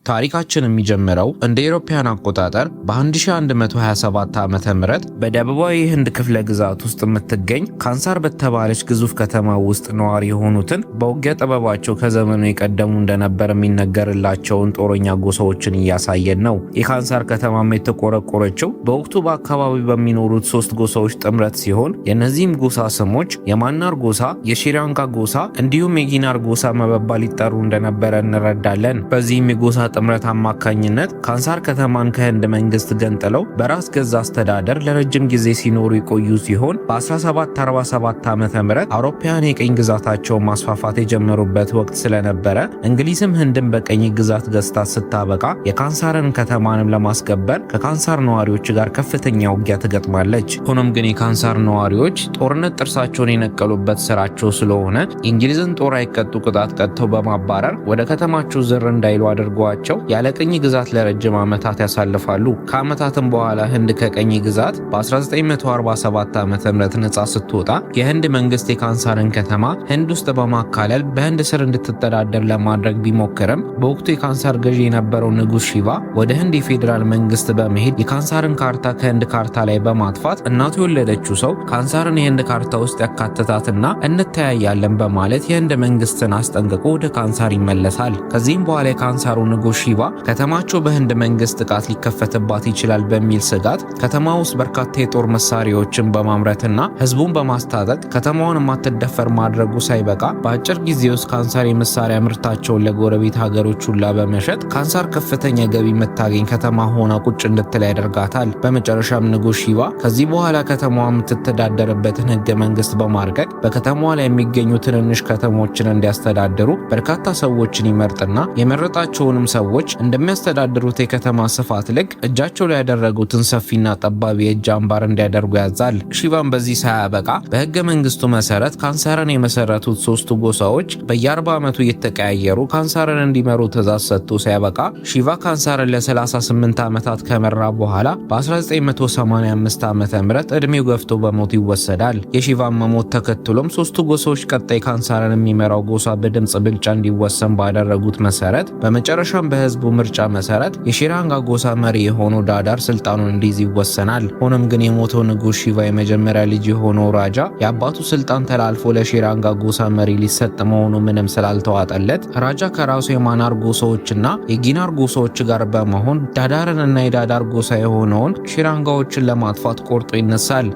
ታሪካችን የሚጀምረው እንደ አውሮፓውያን አቆጣጠር በ1127 ዓመተ ምህረት በደቡባዊ ህንድ ክፍለ ግዛት ውስጥ የምትገኝ ካንሳር በተባለች ግዙፍ ከተማ ውስጥ ነዋሪ የሆኑትን በውጊያ ጥበባቸው ከዘመኑ የቀደሙ እንደነበር የሚነገርላቸውን ጦረኛ ጎሳዎችን እያሳየን ነው። የካንሳር ከተማም የተቆረቆረችው በወቅቱ በአካባቢው በሚኖሩት 3 ጎሳዎች ጥምረት ሲሆን የእነዚህም ጎሳ ስሞች የማናር ጎሳ፣ የሺራንጋ ጎሳ እንዲሁም የጊናር ጎሳ በመባል ይጠሩ እንደነበረ እንረዳለን። በዚህም የጎሳ ጥምረት አማካኝነት ካንሳር ከተማን ከህንድ መንግስት ገንጥለው በራስ ገዝ አስተዳደር ለረጅም ጊዜ ሲኖሩ የቆዩ ሲሆን በ1747 ዓመተ ምህረት አውሮፓውያን የቀኝ ግዛታቸውን ማስፋፋት የጀመሩበት ወቅት ስለነበረ እንግሊዝም ህንድን በቀኝ ግዛት ገዝታ ስታበቃ የካንሳርን ከተማንም ለማስከበር ከካንሳር ነዋሪዎች ጋር ከፍተኛ ውጊያ ትገጥማለች። ሆኖም ግን የካንሳር ነዋሪዎች ጦርነት ጥርሳቸውን የነቀሉበት ስራቸው ስለሆነ የእንግሊዝን ጦር አይቀጡ ቅጣት ቀጥተው በማባረር ወደ ከተማቸው ዝር እንዳይሉ አድርገዋቸው ያለ ቀኝ ግዛት ለረጅም ዓመታት ያሳልፋሉ። ከዓመታትም በኋላ ህንድ ከቀኝ ግዛት በ1947 ዓመተ ምህረት ነጻ ስትወጣ የህንድ መንግስት የካንሳርን ከተማ ህንድ ውስጥ በማካለል በህንድ ስር እንድትተዳደር ለማድረግ ቢሞክርም በወቅቱ የካንሳር ገዢ የነበረው ንጉስ ሺቫ ወደ ህንድ የፌዴራል መንግስት በመሄድ የካንሳርን ካርታ ከህንድ ካርታ ላይ በማጥፋት እናቱ የወለደችው ሰው ካንሳርን የህንድ ካርታ ውስጥ ያካተታትና እንተያያለን በማለት የህንድ መንግስትን አስጠንቅቆ ወደ ካንሳር ይመለሳል። ከዚህም በኋላ የካንሳሩ ንጉስ ሺቫ ከተማቸው በህንድ መንግስት ጥቃት ሊከፈትባት ይችላል በሚል ስጋት ከተማ ውስጥ በርካታ የጦር መሳሪያዎችን በማምረትና ህዝቡን በማስታጠቅ ከተማዋን የማትደፈር ማድረጉ ሳይበቃ በአጭር ጊዜ ውስጥ ካንሳር የመሳሪያ ምርታቸውን ለጎረቤት ሀገሮች ሁላ በመሸጥ ካንሳር ከፍተኛ ገቢ የምታገኝ ከተማ ሆና ቁጭ እንድትል ያደርጋታል። በመጨረሻም ንጉስ ሺቫ ከዚህ በኋላ ከተማዋ የምትተዳደርበትን ህገ መንግስት በማርቀቅ በከተማዋ ላይ የሚገኙ ትንንሽ ከተሞችን እንዲያስተዳድሩ በርካታ ሰዎችን ይመርጥና የመረጣቸውንም ሰዎች እንደሚያስተዳድሩት የከተማ ስፋት ልክ እጃቸው ላይ ያደረጉትን ሰፊና ጠባብ የእጅ አምባር እንዲያደርጉ ያዛል። ሺቫም በዚህ ሳያበቃ በህገ መንግስቱ መሰረት ካንሳርን የመሰረቱት 3ቱ ጎሳዎች በየ40 ዓመቱ እየተቀያየሩ ካንሳርን እንዲመሩ ትእዛዝ ሰጥቶ ሲያበቃ ሺቫ ካንሳርን ለ38 ዓመታት ከመራ በኋላ በ1985 ዓመተ ምህረት እድሜው ገፍቶ በሞት ይወሰዳል። የሺቫን መሞት ተከትሎም 3ቱ ጎሳዎች ቀጣይ ካንሳርን የሚመራው ጎሳ በድምጽ ብልጫ እንዲወሰን ባደረጉት መሰረት በመጨረሻም በህዝቡ ምርጫ መሰረት የሺራንጋ ጎሳ መሪ የሆነው ዳዳር ስልጣኑን እንዲይዝ ይወሰናል። ሆኖም ግን የሞተው ንጉስ ሺቫ የመጀመሪያ ልጅ የሆነው ራጃ የአባቱ ስልጣን ተላልፎ ለሺራንጋ ጎሳ መሪ ሊሰጥ መሆኑ ምንም ስላልተዋጠለት ራጃ ከራሱ የማናር ጎሳዎችና የጊናር ጎሳዎች ጋር በመሆን ዳዳርንና የዳዳር ጎሳ የሆነውን ሺራንጋዎችን ለማጥፋት ቆርጦ ይነሳል።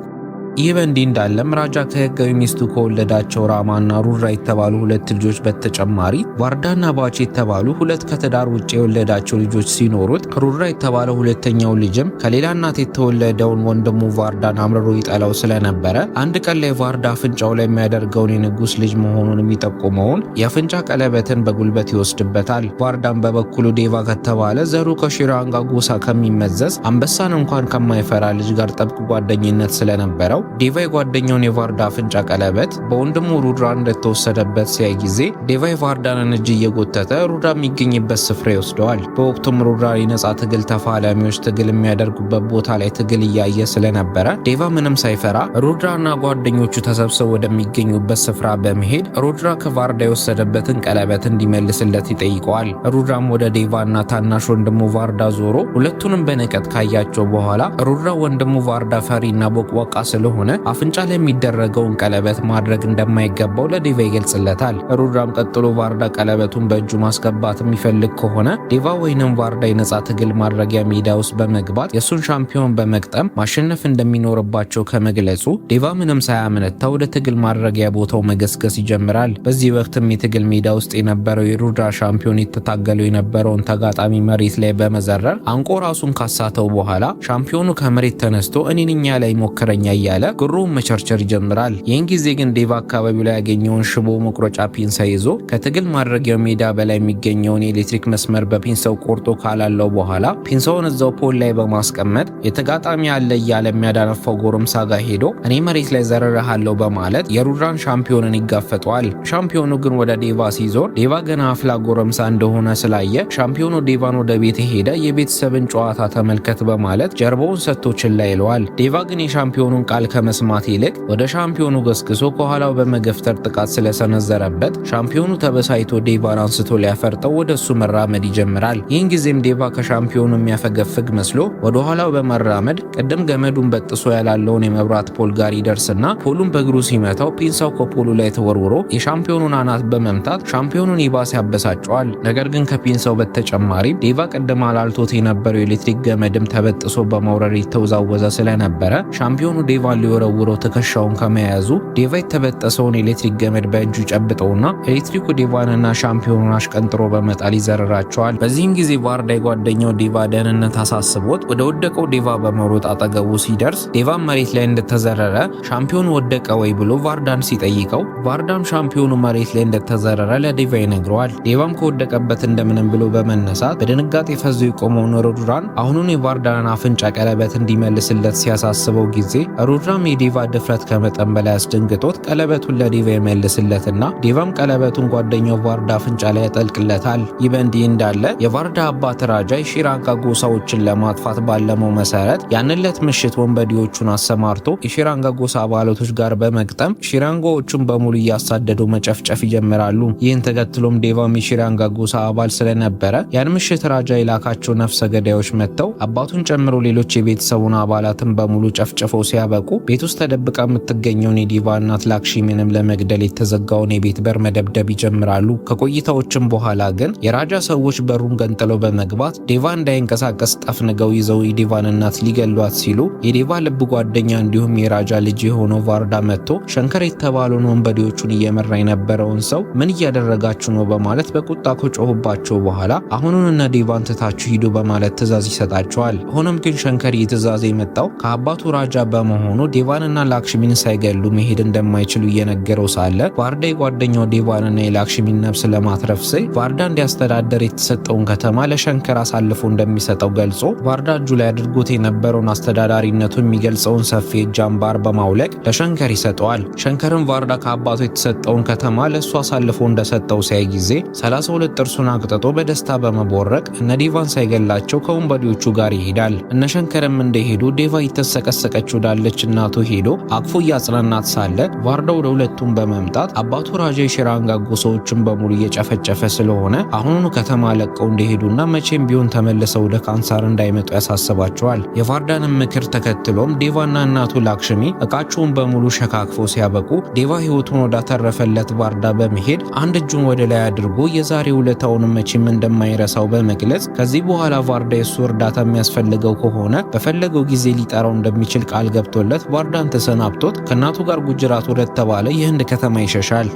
ይህ በእንዲህ እንዳለም ራጃ ከህጋዊ ሚስቱ ከወለዳቸው ራማና ሩራ የተባሉ 2 ልጆች በተጨማሪ ዋርዳና ባቺ የተባሉ 2 ከትዳር ውጭ የወለዳቸው ልጆች ሲኖሩት ሩራ የተባለው ሁለተኛው ልጅም ከሌላ እናት የተወለደውን ወንድሙ ቫርዳን አምርሮ ይጠላው ስለነበረ አንድ ቀን ላይ ቫርዳ አፍንጫው ላይ የሚያደርገውን የንጉስ ልጅ መሆኑን የሚጠቁመውን የአፍንጫ ቀለበትን በጉልበት ይወስድበታል። ቫርዳን በበኩሉ ዴቫ ከተባለ ዘሩ ከሺራንጋ ጎሳ ከሚመዘዝ አንበሳን እንኳን ከማይፈራ ልጅ ጋር ጥብቅ ጓደኝነት ስለነበረው ዴቫ የጓደኛውን የቫርዳ አፍንጫ ቀለበት በወንድሙ ሩድራ እንደተወሰደበት ሲያይ ጊዜ ዴቫ የቫርዳንን እጅ እየጎተተ ሩድራ የሚገኝበት ስፍራ ይወስደዋል። በወቅቱም ሩድራ የነጻ ትግል ተፋላሚዎች ትግል የሚያደርጉበት ቦታ ላይ ትግል እያየ ስለነበረ ዴቫ ምንም ሳይፈራ ሩድራና ጓደኞቹ ተሰብስበው ወደሚገኙበት ስፍራ በመሄድ ሩድራ ከቫርዳ የወሰደበትን ቀለበት እንዲመልስለት ይጠይቀዋል። ሩድራም ወደ ዴቫና ታናሽ ወንድሙ ቫርዳ ዞሮ ሁለቱንም በንቀት ካያቸው በኋላ ሩድራ ወንድሙ ቫርዳ ፈሪና ቦቅቧቃ ስለሆነ አፍንጫ ላይ የሚደረገውን ቀለበት ማድረግ እንደማይገባው ለዴቫ ይገልጽለታል። ሩድራም ቀጥሎ ቫርዳ ቀለበቱን በእጁ ማስገባት የሚፈልግ ከሆነ ዴቫ ወይንም ቫርዳ የነጻ ትግል ማድረጊያ ሜዳ ውስጥ በመግባት የሱን ሻምፒዮን በመቅጠም ማሸነፍ እንደሚኖርባቸው ከመግለጹ ዴቫ ምንም ሳያመነታ ወደ ትግል ማድረጊያ ቦታው መገስገስ ይጀምራል። በዚህ ወቅትም የትግል ሜዳ ውስጥ የነበረው የሩድራ ሻምፒዮን የተታገለው የነበረውን ተጋጣሚ መሬት ላይ በመዘረር አንቆ ራሱን ካሳተው በኋላ ሻምፒዮኑ ከመሬት ተነስቶ እኔንኛ ላይ ሞከረኛ እያለ ግሩም መቸርቸር ይጀምራል። ይህን ጊዜ ግን ዴቫ አካባቢው ላይ ያገኘውን ሽቦ መቁረጫ ፒንሳ ይዞ ከትግል ማድረጊያው ሜዳ በላይ የሚገኘውን የኤሌክትሪክ መስመር በፒንሳው ቆርጦ ካላለው በኋላ ፒንሳውን እዛው ፖል ላይ በማስቀመጥ የተጋጣሚ ያለ እያለ የሚያዳነፋው ጎረምሳ ጋር ሄዶ እኔ መሬት ላይ ዘረረሃለሁ በማለት የሩድራን ሻምፒዮንን ይጋፈጠዋል። ሻምፒዮኑ ግን ወደ ዴቫ ሲዞር ዴቫ ገና አፍላ ጎረምሳ እንደሆነ ስላየ ሻምፒዮኑ ዴቫን ወደ ቤት ሄደ የቤተሰብን ጨዋታ ተመልከት በማለት ጀርባውን ሰጥቶ ችላ ይለዋል። ዴቫ ግን የሻምፒዮኑን ቃል ከመስማት ይልቅ ወደ ሻምፒዮኑ ገስግሶ ከኋላው በመገፍተር ጥቃት ስለሰነዘረበት ሻምፒዮኑ ተበሳይቶ ዴቫን አንስቶ ሊያፈርጠው ወደሱ መራመድ ይጀምራል። ይህን ጊዜም ዴቫ ከሻምፒዮኑ የሚያፈገፍግ መስሎ ወደ ኋላው በመራመድ ቅድም ገመዱን በጥሶ ያላለውን የመብራት ፖል ጋር ይደርስና ፖሉን በእግሩ ሲመታው ፒንሳው ከፖሉ ላይ ተወርውሮ የሻምፒዮኑን አናት በመምታት ሻምፒዮኑን ይባስ ያበሳጨዋል። ነገር ግን ከፒንሳው በተጨማሪ ዴቫ ቀደም አላልቶት የነበረው የኤሌክትሪክ ገመድም ተበጥሶ በመውረድ የተወዛወዘ ስለነበረ ሻምፒዮኑ ዴቫን ሊወረውረው ትከሻውን ከመያዙ ዴቫ የተበጠሰውን ኤሌክትሪክ ገመድ በእጁ ጨብጠውና ኤሌክትሪኩ ዴቫንና ሻምፒዮኑን አሽቀንጥሮ በመጣል ይዘረራቸዋል። በዚህም ጊዜ ቫርዳ የጓደኛው ዴቫ ደህንነት አሳስቦት ወደ ወደቀው ዴቫ በመሮጥ አጠገቡ ሲደርስ ዴቫን መሬት ላይ እንደተዘረረ ሻምፒዮኑ ወደቀ ወይ ብሎ ቫርዳን ሲጠይቀው ቫርዳም ሻምፒዮኑ መሬት ላይ እንደተዘረረ ለዴቫ ይነግረዋል። ዴቫም ከወደቀበት እንደምንም ብሎ በመነሳት በድንጋጤ ፈዞ የቆመውን ሩድራን አሁኑን የቫርዳንን አፍንጫ ቀለበት እንዲመልስለት ሲያሳስበው ጊዜ ሩድራም የዴቫ ድፍረት ከመጠን በላይ አስደንግጦት ቀለበቱን ለዴቫ ይመልስለትና ዴቫም ቀለበቱን ጓደኛው ቫርዳ አፍንጫ ላይ ያጠልቅለታል። ይህ በእንዲህ እንዳለ የቫርዳ አባት ራጃ የሺራንጋ ጎሳዎችን ለማጥፋት ባለመው መሰረት ያንለት ምሽት ወንበዴዎቹን አሰማርቶ የሺራንጋ ጎሳ አባላቶች ጋር በመግጠም ሺራንጋዎቹን በሙሉ እያሳደዱ መጨፍጨፍ ይጀምራሉ። ይህን ተከትሎም ዴቫም የሺራንጋ ጎሳ አባል ስለነበረ ያን ምሽት ራጃ የላካቸው ነፍሰ ገዳዮች መጥተው አባቱን ጨምሮ ሌሎች የቤተሰቡን አባላትን በሙሉ ጨፍጭፈው ሲያበቁ ቤት ውስጥ ተደብቃ የምትገኘውን የዴቫ እናት ላክሽሚንም ለመግደል የተዘጋውን የቤት በር መደብደብ ይጀምራሉ። ከቆይታዎችም በኋላ ግን የራጃ ሰዎች በሩን ገንጥለው በመግባት ዴቫ እንዳይንቀሳቀስ ጠፍንገው ይዘው የዴቫን እናት ሊገሏት ሲሉ የዴቫ ልብ ጓደኛ እንዲሁም የራጃ ልጅ የሆነው ቫርዳ መጥቶ ሸንከር የተባለውን ወንበዴዎቹን እየመራ የነበረውን ሰው ምን እያደረጋችሁ ነው በማለት በቁጣ ከጮሁባቸው በኋላ አሁኑን እነ ዴቫን ትታችሁ ሂዱ በማለት ትእዛዝ ይሰጣቸዋል። ሆኖም ግን ሸንከር ትእዛዝ የመጣው ከአባቱ ራጃ በመሆኑ ዴቫንና ላክሽሚን ሳይገሉ መሄድ እንደማይችሉ እየነገረው ሳለ ቫርዳ የጓደኛው ዴቫንና የላክሽሚን ነፍስ ለማትረፍ ሲል ቫርዳ እንዲያስተዳደር የተሰጠውን ከተማ ለሸንከር አሳልፎ እንደሚሰጠው ገልጾ ቫርዳ እጁ ላይ አድርጎት የነበረውን አስተዳዳሪነቱ የሚገልጸውን ሰፊ እጅ አምባር በማውለቅ ለሸንከር ይሰጠዋል። ሸንከርም ቫርዳ ከአባቱ የተሰጠውን ከተማ ለእሱ አሳልፎ እንደሰጠው ሲያይ ጊዜ 32 ጥርሱን አቅጥጦ በደስታ በመቦረቅ እነ ዴቫን ሳይገላቸው ከወንበዴዎቹ ጋር ይሄዳል። እነ ሸንከርም እንደሄዱ ዴቫ የተሰቀሰቀች ወዳለች እናቱ ሄዶ አቅፎ እያጽናናት ሳለ ቫርዳ ወደ ሁለቱም በመምጣት አባቱ ራጃ የሺራንጋ ጎሳዎችን በሙሉ እየጨፈጨፈ ስለሆነ አሁኑኑ ከተማ ለቀው እንደሄዱና መቼም ቢሆን ተመልሰው ወደ ካንሳር እንዳይመጡ ያሳስባቸዋል። የቫርዳንም ምክር ተከትሎም ዴቫና እናቱ ላክሽሚ እቃቸውን በሙሉ ሸካክፈው ሲያበቁ ዴቫ ህይወቱን ወዳተረፈለት ቫርዳ በመሄድ አንድ እጁን ወደ ላይ አድርጎ የዛሬ ውለታውን መቼም እንደማይረሳው በመግለጽ ከዚህ በኋላ ቫርዳ የሱ እርዳታ የሚያስፈልገው ከሆነ በፈለገው ጊዜ ሊጠራው እንደሚችል ቃል ገብቶለት ቫርዳን ተሰናብቶት ከእናቱ ጋር ጉጅራት ወደ ተባለ የህንድ ከተማ ይሸሻል።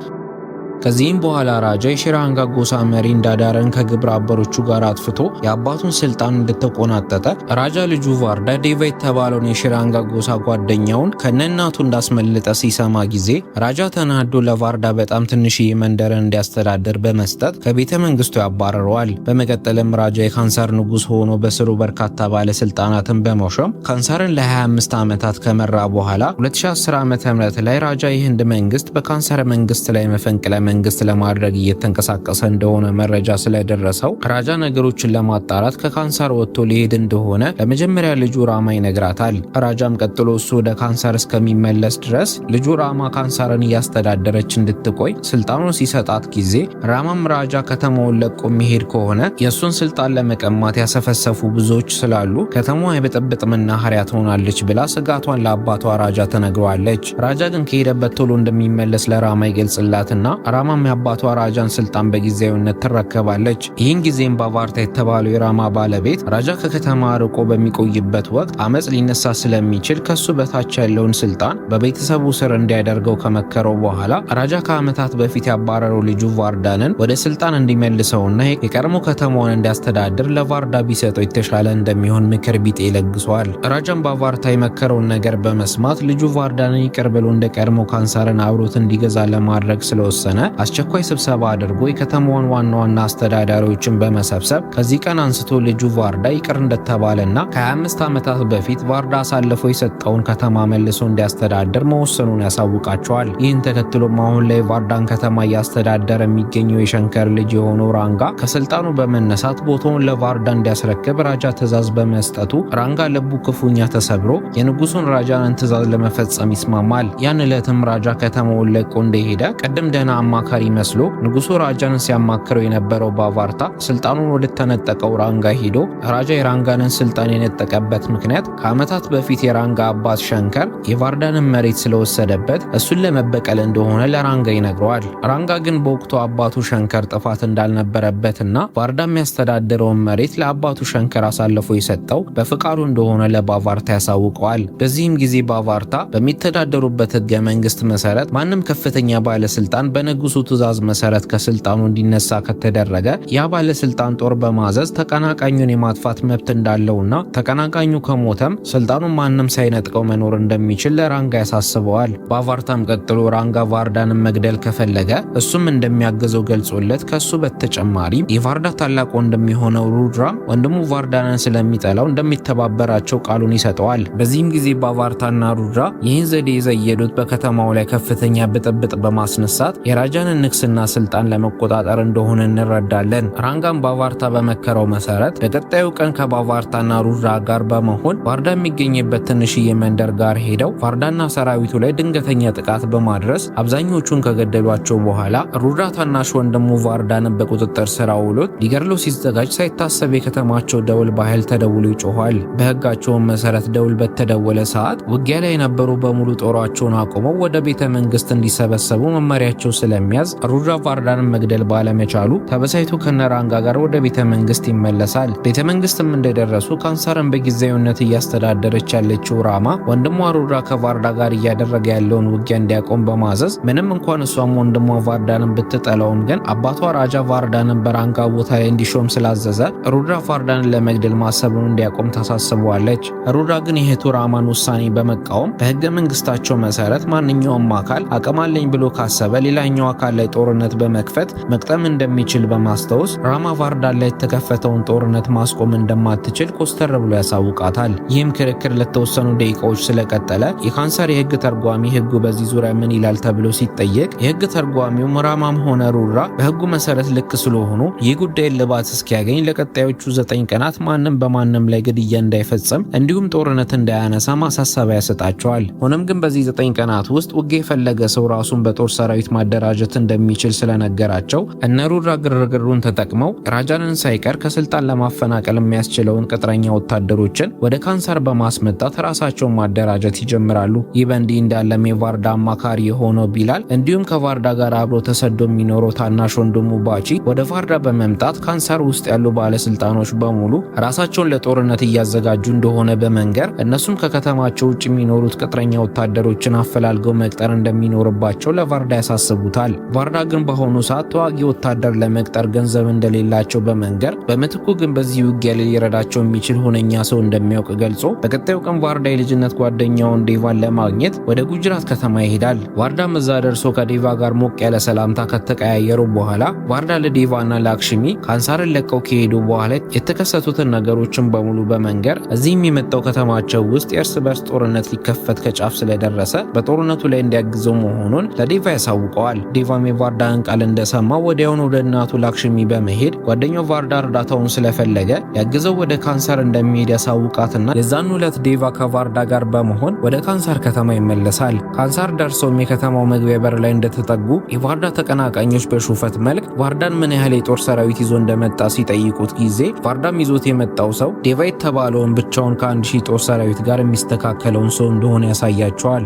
ከዚህም በኋላ ራጃ የሺራንጋ ጎሳ መሪ እንዳዳረን ከግብረ አበሮቹ ጋር አጥፍቶ የአባቱን ስልጣን እንደተቆናጠጠ ራጃ ልጁ ቫርዳ ዴቫ የተባለውን የሺራንጋ ጎሳ ጓደኛውን ከነናቱ እንዳስመለጠ ሲሰማ ጊዜ ራጃ ተናዶ ለቫርዳ በጣም ትንሽዬ መንደርን እንዲያስተዳድር በመስጠት ከቤተ መንግስቱ ያባረረዋል። በመቀጠልም ራጃ የካንሳር ንጉስ ሆኖ በስሩ በርካታ ባለስልጣናትን በመሾም ካንሳርን ለ25 ዓመታት ከመራ በኋላ 2010 ዓ.ም ላይ ራጃ የህንድ መንግስት በካንሳር መንግስት ላይ መፈንቅለ መንግስት ለማድረግ እየተንቀሳቀሰ እንደሆነ መረጃ ስለደረሰው ራጃ ነገሮችን ለማጣራት ከካንሳር ወጥቶ ሊሄድ እንደሆነ ለመጀመሪያ ልጁ ራማ ይነግራታል። ራጃም ቀጥሎ እሱ ወደ ካንሳር እስከሚመለስ ድረስ ልጁ ራማ ካንሳርን እያስተዳደረች እንድትቆይ ስልጣኑን ሲሰጣት ጊዜ ራማም ራጃ ከተማውን ለቆ የሚሄድ ከሆነ የእሱን ስልጣን ለመቀማት ያሰፈሰፉ ብዙዎች ስላሉ ከተማዋ የብጥብጥ መናኸሪያ ትሆናለች ብላ ስጋቷን ለአባቷ ራጃ ተነግሯለች። ራጃ ግን ከሄደበት ቶሎ እንደሚመለስ ለራማ ይገልጽላትና ራማም የአባቷ ራጃን ስልጣን በጊዜያዊነት ትረከባለች። ይህን ጊዜም ባቫርታ የተባለው የራማ ባለቤት ራጃ ከከተማ ርቆ በሚቆይበት ወቅት አመጽ ሊነሳ ስለሚችል ከሱ በታች ያለውን ስልጣን በቤተሰቡ ስር እንዲያደርገው ከመከረው በኋላ ራጃ ከዓመታት በፊት ያባረረው ልጁ ቫርዳንን ወደ ስልጣን እንዲመልሰውና የቀድሞ ከተማውን እንዲያስተዳድር ለቫርዳ ቢሰጠው የተሻለ እንደሚሆን ምክር ቢጤ ለግሷል። ራጃም ባቫርታ የመከረውን ነገር በመስማት ልጁ ቫርዳንን ይቅር ብሎ እንደ ቀድሞ ካንሳርን አብሮት እንዲገዛ ለማድረግ ስለወሰነ አስቸኳይ ስብሰባ አድርጎ የከተማዋን ዋና አስተዳዳሪዎችን በመሰብሰብ ከዚህ ቀን አንስቶ ልጁ ቫርዳ ይቅር እንደተባለና ከ25 ዓመታት በፊት ቫርዳ አሳልፎ የሰጠውን ከተማ መልሶ እንዲያስተዳድር መወሰኑን ያሳውቃቸዋል። ይህን ተከትሎም አሁን ላይ ቫርዳን ከተማ እያስተዳደረ የሚገኘው የሸንከር ልጅ የሆነው ራንጋ ከስልጣኑ በመነሳት ቦታውን ለቫርዳ እንዲያስረክብ ራጃ ትእዛዝ በመስጠቱ ራንጋ ልቡ ክፉኛ ተሰብሮ የንጉሱን ራጃንን ትእዛዝ ለመፈጸም ይስማማል። ያን ዕለትም ራጃ ከተማውን ለቆ እንደሄደ ቀደም ደህና አማካሪ መስሎ ንጉሱ ራጃንን ሲያማክረው የነበረው ባቫርታ ስልጣኑን ወደ ተነጠቀው ራንጋ ሄዶ ራጃ የራንጋንን ስልጣን የነጠቀበት ምክንያት ከዓመታት በፊት የራንጋ አባት ሸንከር የቫርዳንን መሬት ስለወሰደበት እሱን ለመበቀል እንደሆነ ለራንጋ ይነግረዋል። ራንጋ ግን በወቅቱ አባቱ ሸንከር ጥፋት እንዳልነበረበትና ቫርዳ የሚያስተዳድረውን መሬት ለአባቱ ሸንከር አሳልፎ የሰጠው በፍቃዱ እንደሆነ ለባቫርታ ያሳውቀዋል። በዚህም ጊዜ ባቫርታ በሚተዳደሩበት ህገ መንግስት መሰረት ማንም ከፍተኛ ባለስልጣን በንጉሱ ትእዛዝ መሰረት ከስልጣኑ እንዲነሳ ከተደረገ ያ ባለስልጣን ጦር በማዘዝ ተቀናቃኙን የማጥፋት መብት እንዳለውና ተቀናቃኙ ከሞተም ስልጣኑን ማንም ሳይነጥቀው መኖር እንደሚችል ለራንጋ ያሳስበዋል። ባቫርታም ቀጥሎ ራንጋ ቫርዳንን መግደል ከፈለገ እሱም እንደሚያግዘው ገልጾለት ከሱ በተጨማሪ የቫርዳ ታላቅ ወንድም የሆነው ሩድራም ወንድሙ ቫርዳንን ስለሚጠላው እንደሚተባበራቸው ቃሉን ይሰጠዋል። በዚህም ጊዜ ባቫርታና ሩድራ ይህን ዘዴ የዘየዱት በከተማው ላይ ከፍተኛ ብጥብጥ በማስነሳት የራጃንን ንግስና ስልጣን ለመቆጣጠር እንደሆነ እንረዳለን። ራንጋም ባቫርታ በመከረው መሰረት በቀጣዩ ቀን ከባቫርታና ሩድራ ጋር በመሆን ቫርዳ የሚገኝበት ትንሽዬ መንደር ጋር ሄደው ቫርዳና ሰራዊቱ ላይ ድንገተኛ ጥቃት በማድረስ አብዛኞቹን ከገደሏቸው በኋላ ሩድራ ታናሽ ወንድሙ ቫርዳንን በቁጥጥር ስር አውሎት ሊገድለው ሲዘጋጅ ሳይታሰብ የከተማቸው ደውል በኃይል ተደውሎ ይጮኋል። በህጋቸውም መሰረት ደውል በተደወለ ሰዓት ውጊያ ላይ የነበሩ በሙሉ ጦራቸውን አቆመው ወደ ቤተ መንግስት እንዲሰበሰቡ መመሪያቸው ስለሚያዝ ሩድራ ቫርዳንን መግደል ባለመቻሉ ተበሳይቶ ከነራንጋ ጋር ወደ ቤተ መንግስት ይመለሳል። ቤተ መንግስትም እንደደረሱ ካንሳርን በጊዜያዊነት እያስተዳደረች ያለችው ራማ ወንድሟ ሩድራ ከቫርዳ ጋር እያደረገ ያለውን ውጊያ እንዲያቆም በማዘዝ ምንም እንኳን እሷም ወንድሟ ቫርዳንን ብትጠላውም ግን አባቷ ራጃ ቫርዳንን በራንጋ ቦታ ላይ እንዲሾም ስላዘዘ ሩድራ ቫርዳንን ለመግደል ማሰቡን እንዲያቆም ታሳስበዋለች። ሩድራ ግን የእህቱ ራማን ውሳኔ በመቃወም በህገ መንግስታቸው መሰረት ማንኛውም አካል አቅም አለኝ ብሎ ካሰበ ሌላኛው አካል ላይ ጦርነት በመክፈት መቅጠም እንደሚችል በማስታወስ ራማ ቫርዳን ላይ የተከፈተውን ጦርነት ማስቆም እንደማትችል ኮስተር ብሎ ያሳውቃታል። ይህም ክርክር ለተወሰኑ ደቂቃዎች ስለቀጠለ የካንሰር የህግ ተርጓሚ ህጉ በዚህ ዙሪያ ምን ይላል ተብሎ ሲጠየቅ የህግ ተርጓሚው ራማም ሆነ ሩድራ በህጉ መሰረት ልክ ስለሆኑ ይህ ጉዳይ እልባት እስኪያገኝ ለቀጣዮቹ 9 ቀናት ማንም በማንም ላይ ግድያ እንዳይፈጽም እንዲሁም ጦርነት እንዳያነሳ ማሳሰቢያ ያሰጣቸዋል። ሆኖም ግን በዚህ 9 ቀናት ውስጥ ውጊያ የፈለገ ሰው ራሱን በጦር ሰራዊት ማደራጀት እንደሚችል ስለነገራቸው እነ ሩድራ ግርግሩን ተጠቅመው ራጃንን ሳይቀር ከስልጣን ለማፈናቀል የሚያስችለውን ቅጥረኛ ወታደሮችን ወደ ካንሳር በማስመጣት ራሳቸውን ማደራጀት ይጀምራሉ። ይህ በእንዲህ እንዳለም የቫርዳ አማካሪ የሆነው ቢላል እንዲሁም ከቫርዳ ጋር አብሮ ተሰዶ የሚኖረው ታናሽ ወንድሙ ባቺ ወደ ቫርዳ በመምጣት ካንሳር ውስጥ ያሉ ባለስልጣኖች በሙሉ ራሳቸውን ለጦርነት እያዘጋጁ እንደሆነ በመንገር እነሱም ከከተማቸው ውጭ የሚኖሩት ቅጥረኛ ወታደሮችን አፈላልገው መቅጠር እንደሚኖርባቸው ለቫርዳ ያሳስቡታል። ቫርዳ ግን በአሁኑ ሰዓት ተዋጊ ወታደር ለመቅጠር ገንዘብ እንደሌላቸው በመንገር በምትኩ ግን በዚህ ውጊያ ላይ ሊረዳቸው የሚችል ሁነኛ ሰው እንደሚያውቅ ገልጾ በቀጣዩ ቀን ቫርዳ የልጅነት ጓደኛውን ዴቫን ለማግኘት ወደ ጉጅራት ከተማ ይሄዳል። ቫርዳም እዛ ደርሶ ከዴቫ ጋር ሞቅ ያለ ሰላምታ ከተቀያየሩ በኋላ ቫርዳ ለዴቫና ለአክሽሚ ካንሳርን ለቀው ከሄዱ በኋላ የተከሰቱትን ነገሮችን በሙሉ በመንገር እዚህም የመጣው ከተማቸው ውስጥ የእርስ በርስ ጦርነት ሊከፈት ከጫፍ ስለደረሰ በጦርነቱ ላይ እንዲያግዘው መሆኑን ለዴቫ ያሳውቀዋል። ዴቫም የቫርዳን ቃል እንደሰማ ወዲያውኑ ወደ እናቱ ላክሽሚ በመሄድ ጓደኛው ቫርዳ እርዳታውን ስለፈለገ ያግዘው ወደ ካንሳር እንደሚሄድ ያሳውቃትና የዛኑ ዕለት ዴቫ ከቫርዳ ጋር በመሆን ወደ ካንሳር ከተማ ይመለሳል። ካንሳር ደርሰውም የከተማው መግቢያ በር ላይ እንደተጠጉ የቫርዳ ተቀናቃኞች በሹፈት መልክ ቫርዳን ምን ያህል የጦር ሰራዊት ይዞ እንደመጣ ሲጠይቁት ጊዜ ቫርዳም ይዞት የመጣው ሰው ዴቫ የተባለውን ብቻውን ከ1000 ጦር ሰራዊት ጋር የሚስተካከለውን ሰው እንደሆነ ያሳያቸዋል።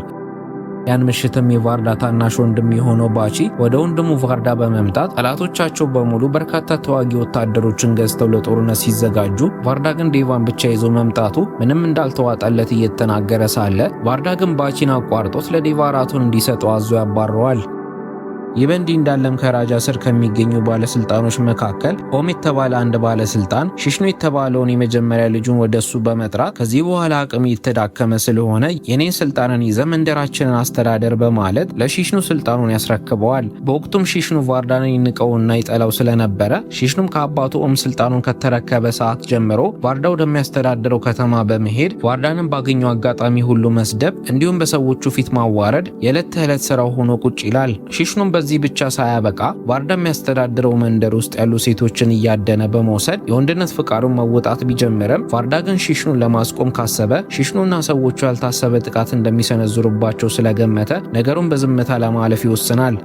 ያን ምሽትም የቫርዳ ታናሽ ወንድም የሆነው ባቺ ወደ ወንድሙ ቫርዳ በመምጣት ጠላቶቻቸው በሙሉ በርካታ ተዋጊ ወታደሮችን ገዝተው ለጦርነት ሲዘጋጁ ቫርዳ ግን ዴቫን ብቻ ይዞ መምጣቱ ምንም እንዳልተዋጣለት እየተናገረ ሳለ ቫርዳ ግን ባቺን አቋርጦት ለዴቫ ራቱን እንዲሰጠው አዞ ያባረዋል። ይህ በእንዲህ እንዳለም ከራጃ ስር ከሚገኙ ባለስልጣኖች መካከል ኦም የተባለ አንድ ባለስልጣን ሺሽኑ የተባለውን የመጀመሪያ ልጁን ወደሱ በመጥራት ከዚህ በኋላ አቅም የተዳከመ ስለሆነ የኔን ስልጣንን ይዘ መንደራችንን አስተዳደር በማለት ለሺሽኑ ስልጣኑን ያስረክበዋል። በወቅቱም ሺሽኑ ቫርዳንን ይንቀውና ይጠላው ስለነበረ ሺሽኑም ከአባቱ ኦም ስልጣኑን ከተረከበ ሰዓት ጀምሮ ቫርዳ ወደሚያስተዳድረው ከተማ በመሄድ ቫርዳንን ባገኘው አጋጣሚ ሁሉ መስደብ እንዲሁም በሰዎቹ ፊት ማዋረድ የዕለት ተዕለት ስራው ሆኖ ቁጭ ይላል። ሺሽኑም በዚህ ብቻ ሳያበቃ ቫርዳ የሚያስተዳድረው መንደር ውስጥ ያሉ ሴቶችን እያደነ በመውሰድ የወንድነት ፍቃዱን መወጣት ቢጀምርም ቫርዳ ግን ሺሽኑን ለማስቆም ካሰበ ሺሽኑና ሰዎቹ ያልታሰበ ጥቃት እንደሚሰነዝሩባቸው ስለገመተ ነገሩን በዝምታ ለማለፍ ይወስናል።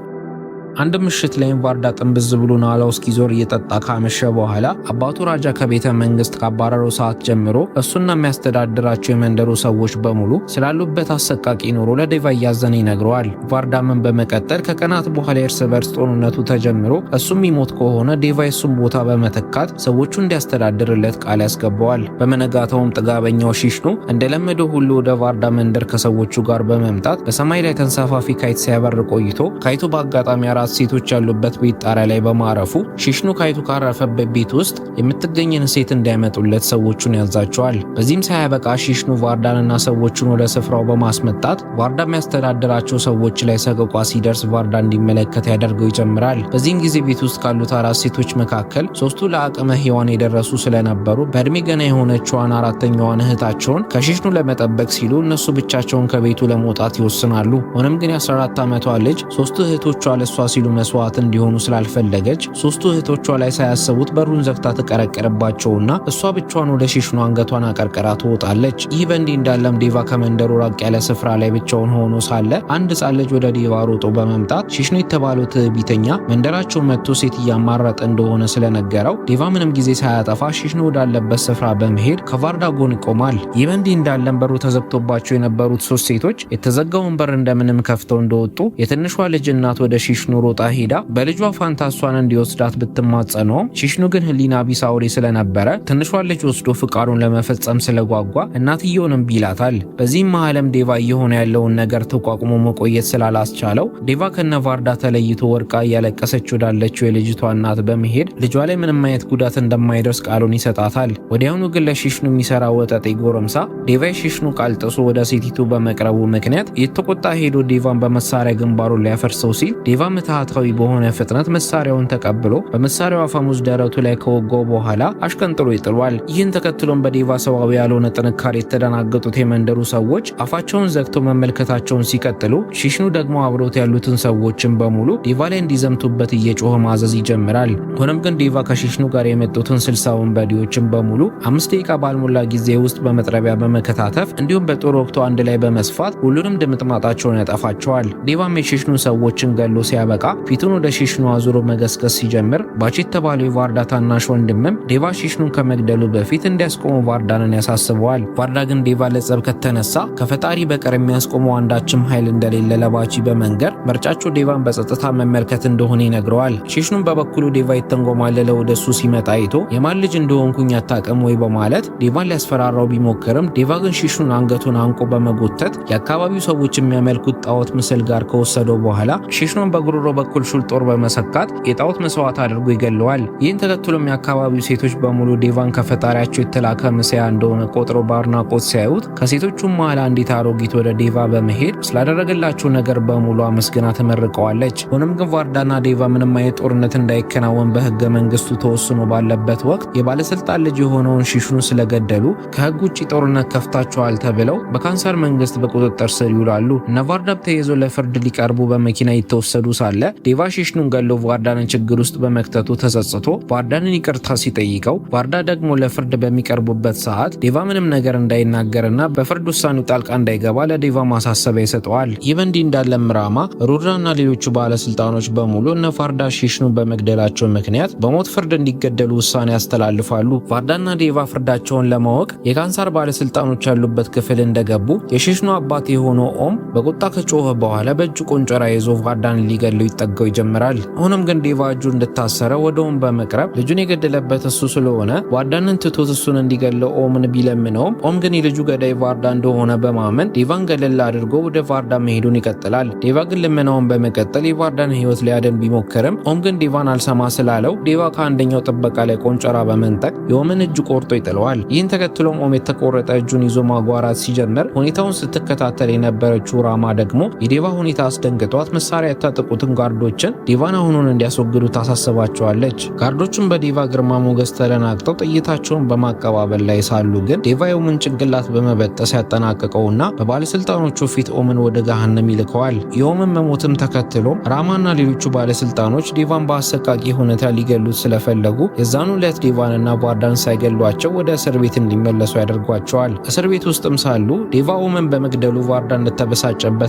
አንድ ምሽት ላይም ቫርዳ ጥንብዝ ብሎ ናላው እስኪዞር እየጠጣ ካመሸ በኋላ አባቱ ራጃ ከቤተ መንግስት ካባረረው ሰዓት ጀምሮ እሱና የሚያስተዳድራቸው የመንደሩ ሰዎች በሙሉ ስላሉበት አሰቃቂ ኑሮ ለዴቫ እያዘነ ይነግረዋል። ቫርዳምን በመቀጠል ከቀናት በኋላ የእርስ በርስ ጦርነቱ ተጀምሮ እሱም ይሞት ከሆነ ዴቫ የሱም ቦታ በመተካት ሰዎቹ እንዲያስተዳድርለት ቃል ያስገባዋል። በመነጋታውም ጥጋበኛው ሺሽኑ እንደለመደው ሁሉ ወደ ቫርዳ መንደር ከሰዎቹ ጋር በመምጣት በሰማይ ላይ ተንሳፋፊ ካይት ሲያበር ቆይቶ ካይቱ በአጋጣሚ ሴቶች ያሉበት ቤት ጣሪያ ላይ በማረፉ ሺሽኑ ካይቱ ካረፈበት ቤት ውስጥ የምትገኝን ሴት እንዲያመጡለት ሰዎቹን ያዛቸዋል። በዚህም ሳያበቃ ሺሽኑ ቫርዳንና ሰዎቹን ወደ ስፍራው በማስመጣት ቫርዳ የሚያስተዳድራቸው ሰዎች ላይ ሰቆቃ ሲደርስ ቫርዳ እንዲመለከት ያደርገው ይጀምራል። በዚህም ጊዜ ቤት ውስጥ ካሉት 4 ሴቶች መካከል 3ቱ ለአቅመ ሔዋን የደረሱ ስለነበሩ በእድሜ ገና የሆነችዋን 4ኛዋን እህታቸውን ከሺሽኑ ለመጠበቅ ሲሉ እነሱ ብቻቸውን ከቤቱ ለመውጣት ይወስናሉ። ሆኖም ግን የ14 ዓመቷ ልጅ 3ቱ እህቶቿ ለሷ ሲሉ መስዋዕት እንዲሆኑ ስላልፈለገች 3ቱ እህቶቿ ላይ ሳያሰቡት በሩን ዘግታ ተቀረቀረባቸውና እሷ ብቻዋን ወደ ሺሽኑ አንገቷን አቀርቅራ ትወጣለች። ይህ በእንዲህ እንዳለም ዴቫ ከመንደሩ ራቅ ያለ ስፍራ ላይ ብቻውን ሆኖ ሳለ አንድ ሕፃን ልጅ ወደ ዴቫ ሮጦ በመምጣት ሺሽኑ የተባለው ትዕቢተኛ መንደራቸው መጥቶ ሴት እያማረጠ እንደሆነ ስለነገረው ዴቫ ምንም ጊዜ ሳያጠፋ ሺሽኑ ወዳለበት ስፍራ በመሄድ ከቫርዳ ጎን ይቆማል። ይህ በእንዲህ እንዳለም በሩ ተዘግቶባቸው የነበሩት 3 ሴቶች የተዘጋውን በር እንደምንም ከፍተው እንደወጡ የትንሿ ልጅ እናት ወደ ሺሽኑ ሮጣ ሄዳ በልጇ ፋንታ እሷን እንዲወስዳት ብትማጸነውም ሺሽኑ ግን ህሊና ቢስ አውሬ ስለነበረ ትንሿን ልጅ ወስዶ ፍቃዱን ለመፈጸም ስለጓጓ እናትየውንም ቢላታል። በዚህም መሃልም ዴቫ እየሆነ ያለውን ነገር ተቋቁሞ መቆየት ስላላስቻለው ዴቫ ከነ ቫርዳ ተለይቶ ወርቃ እያለቀሰች ወዳለችው የልጅቷ እናት በመሄድ ልጇ ላይ ምንም አይነት ጉዳት እንደማይደርስ ቃሉን ይሰጣታል። ወዲያውኑ ግን ለሺሽኑ የሚሰራ ወጠጤ ጎረምሳ ዴቫ የሺሽኑ ቃል ጥሶ ወደ ሴቲቱ በመቅረቡ ምክንያት የተቆጣ ሄዶ ዴቫን በመሳሪያ ግንባሩን ሊያፈርሰው ሲል ዴቫ ምትሃታዊ በሆነ ፍጥነት መሳሪያውን ተቀብሎ በመሳሪያው አፈሙዝ ደረቱ ላይ ከወጋው በኋላ አሽቀንጥሮ ይጥሏል። ይህን ተከትሎም በዴቫ ሰዋዊ ያልሆነ ጥንካሬ የተደናገጡት የመንደሩ ሰዎች አፋቸውን ዘግተው መመልከታቸውን ሲቀጥሉ ሺሽኑ ደግሞ አብሮት ያሉትን ሰዎችን በሙሉ ዴቫ ላይ እንዲዘምቱበት እየጮኸ ማዘዝ ይጀምራል። ሆኖም ግን ዴቫ ከሺሽኑ ጋር የመጡትን 60 ወንበዴዎችን በሙሉ 5 ደቂቃ ባልሞላ ጊዜ ውስጥ በመጥረቢያ በመከታተፍ እንዲሁም በጦር ወቅቱ አንድ ላይ በመስፋት ሁሉንም ድምጥማጣቸውን ያጠፋቸዋል። ዴቫም የሺሽኑ ሰዎችን ገሎ ሲያበቃ ፊቱን ወደ ሺሽኑ አዙሮ መገስገስ ሲጀምር ባች የተባለው የቫርዳ ታናሽ ወንድምም ዴቫ ሺሽኑን ከመግደሉ በፊት እንዲያስቆመው ቫርዳንን ያሳስበዋል። ቫርዳ ግን ዴቫ ለጸብ ከተነሳ ከፈጣሪ በቀር የሚያስቆመው አንዳችም ኃይል እንደሌለ ለባቺ በመንገር ምርጫቸው ዴቫን በጸጥታ መመልከት እንደሆነ ይነግረዋል። ሺሽኑን በበኩሉ ዴቫ የተንጎማለለ ወደሱ ሲመጣ አይቶ የማን ልጅ እንደሆንኩኝ አታውቅም ወይ በማለት ዴቫን ሊያስፈራራው ቢሞክርም ዴቫ ግን ሺሽኑን አንገቱን አንቆ በመጎተት የአካባቢው ሰዎች የሚያመልኩት ጣዖት ምስል ጋር ከወሰደው በኋላ ሺሽኑን በጉሮሮ በኩል ሹል ጦር በመሰካት የጣዖት መስዋዕት አድርጎ ይገለዋል። ይህን ተከትሎም የአካባቢው ሴቶች በሙሉ ዴቫን ከፈጣሪያቸው የተላከ ምስያ እንደሆነ ቆጥሮ በአድናቆት ሲያዩት ከሴቶቹም መሃል አንዲት አሮጊት ወደ ዴቫ በመሄድ ስላደረገላቸው ነገር በሙሉ አመስግና ተመርቀዋለች። ሆኖም ግን ቫርዳና ዴቫ ምንም አይነት ጦርነት እንዳይከናወን በህገ መንግስቱ ተወስኖ ባለበት ወቅት የባለስልጣን ልጅ የሆነውን ሺሽኑ ስለገደሉ ከህግ ውጭ ጦርነት ከፍታቸዋል ተብለው በካንሰር መንግስት በቁጥጥር ስር ይውላሉ። እነ ቫርዳም ተይዘው ለፍርድ ሊቀርቡ በመኪና የተወሰዱ ሳለ ዴቫ ሺሽኑን ገሎ ቫርዳንን ችግር ውስጥ በመክተቱ ተጸጽቶ ቫርዳንን ይቅርታ ሲጠይቀው ቫርዳ ደግሞ ለፍርድ በሚቀርቡበት ሰዓት ዴቫ ምንም ነገር እንዳይናገርና በፍርድ ውሳኔው ጣልቃ እንዳይገባ ለዴቫ ማሳሰቢያ ይሰጠዋል። ይህ በእንዲህ እንዳለም ራማ ሩድራና ሌሎቹ ባለስልጣኖች በሙሉ እነ ቫርዳ ሺሽኑን በመግደላቸው ምክንያት በሞት ፍርድ እንዲገደሉ ውሳኔ ያስተላልፋሉ። ቫርዳና ዴቫ ፍርዳቸውን ለማወቅ የካንሰር ባለስልጣኖች ያሉበት ክፍል እንደገቡ የሺሽኑ አባት የሆነው ኦም በቁጣ ከጮኸ በኋላ በእጁ ቆንጮራ ይዞ ቫርዳንን ሊገሉ ሊገለው ይጠጋው ይጀምራል። አሁንም ግን ዴቫ እጁ እንድታሰረ ወደ ኦም በመቅረብ ልጁን የገደለበት እሱ ስለሆነ ቫርዳንን ትቶት እሱን እንዲገለው ኦምን ቢለምነውም ኦም ግን የልጁ ገዳይ ቫርዳ እንደሆነ በማመን ዴቫን ገለል አድርጎ ወደ ቫርዳ መሄዱን ይቀጥላል። ዴቫ ግን ልመናውን በመቀጠል የቫርዳን ህይወት ሊያድን ቢሞክርም ኦም ግን ዴቫን አልሰማ ስላለው ዴቫ ከአንደኛው ጥበቃ ላይ ቆንጨራ በመንጠቅ የኦምን እጅ ቆርጦ ይጥለዋል። ይህን ተከትሎም ኦም የተቆረጠ እጁን ይዞ ማጓራት ሲጀምር ሁኔታውን ስትከታተል የነበረችው ራማ ደግሞ የዴቫ ሁኔታ አስደንግጧት መሳሪያ የታጠቁትን ጋርዶችን ዴቫን አሁኑን እንዲያስወግዱ ታሳስባቸዋለች። ጋርዶቹም በዴቫ ግርማ ሞገስ ተደናግጠው ጥይታቸውን በማቀባበል ላይ ሳሉ ግን ዴቫ የኦምን ጭንቅላት በመበጠስ ያጠናቀቀውና በባለስልጣኖቹ ፊት ኦምን ወደ ገሃነም ይልከዋል። የኦምን መሞትም ተከትሎም ራማና ሌሎቹ ባለስልጣኖች ዴቫን በአሰቃቂ ሁኔታ ሊገሉት ስለፈለጉ የዛኑ ዕለት ዴቫንና ቫርዳን ሳይገሏቸው ወደ እስር ቤት እንዲመለሱ ያደርጓቸዋል። እስር ቤት ውስጥም ሳሉ ዴቫ ኦምን በመግደሉ ቫርዳ እንደተበሳጨበት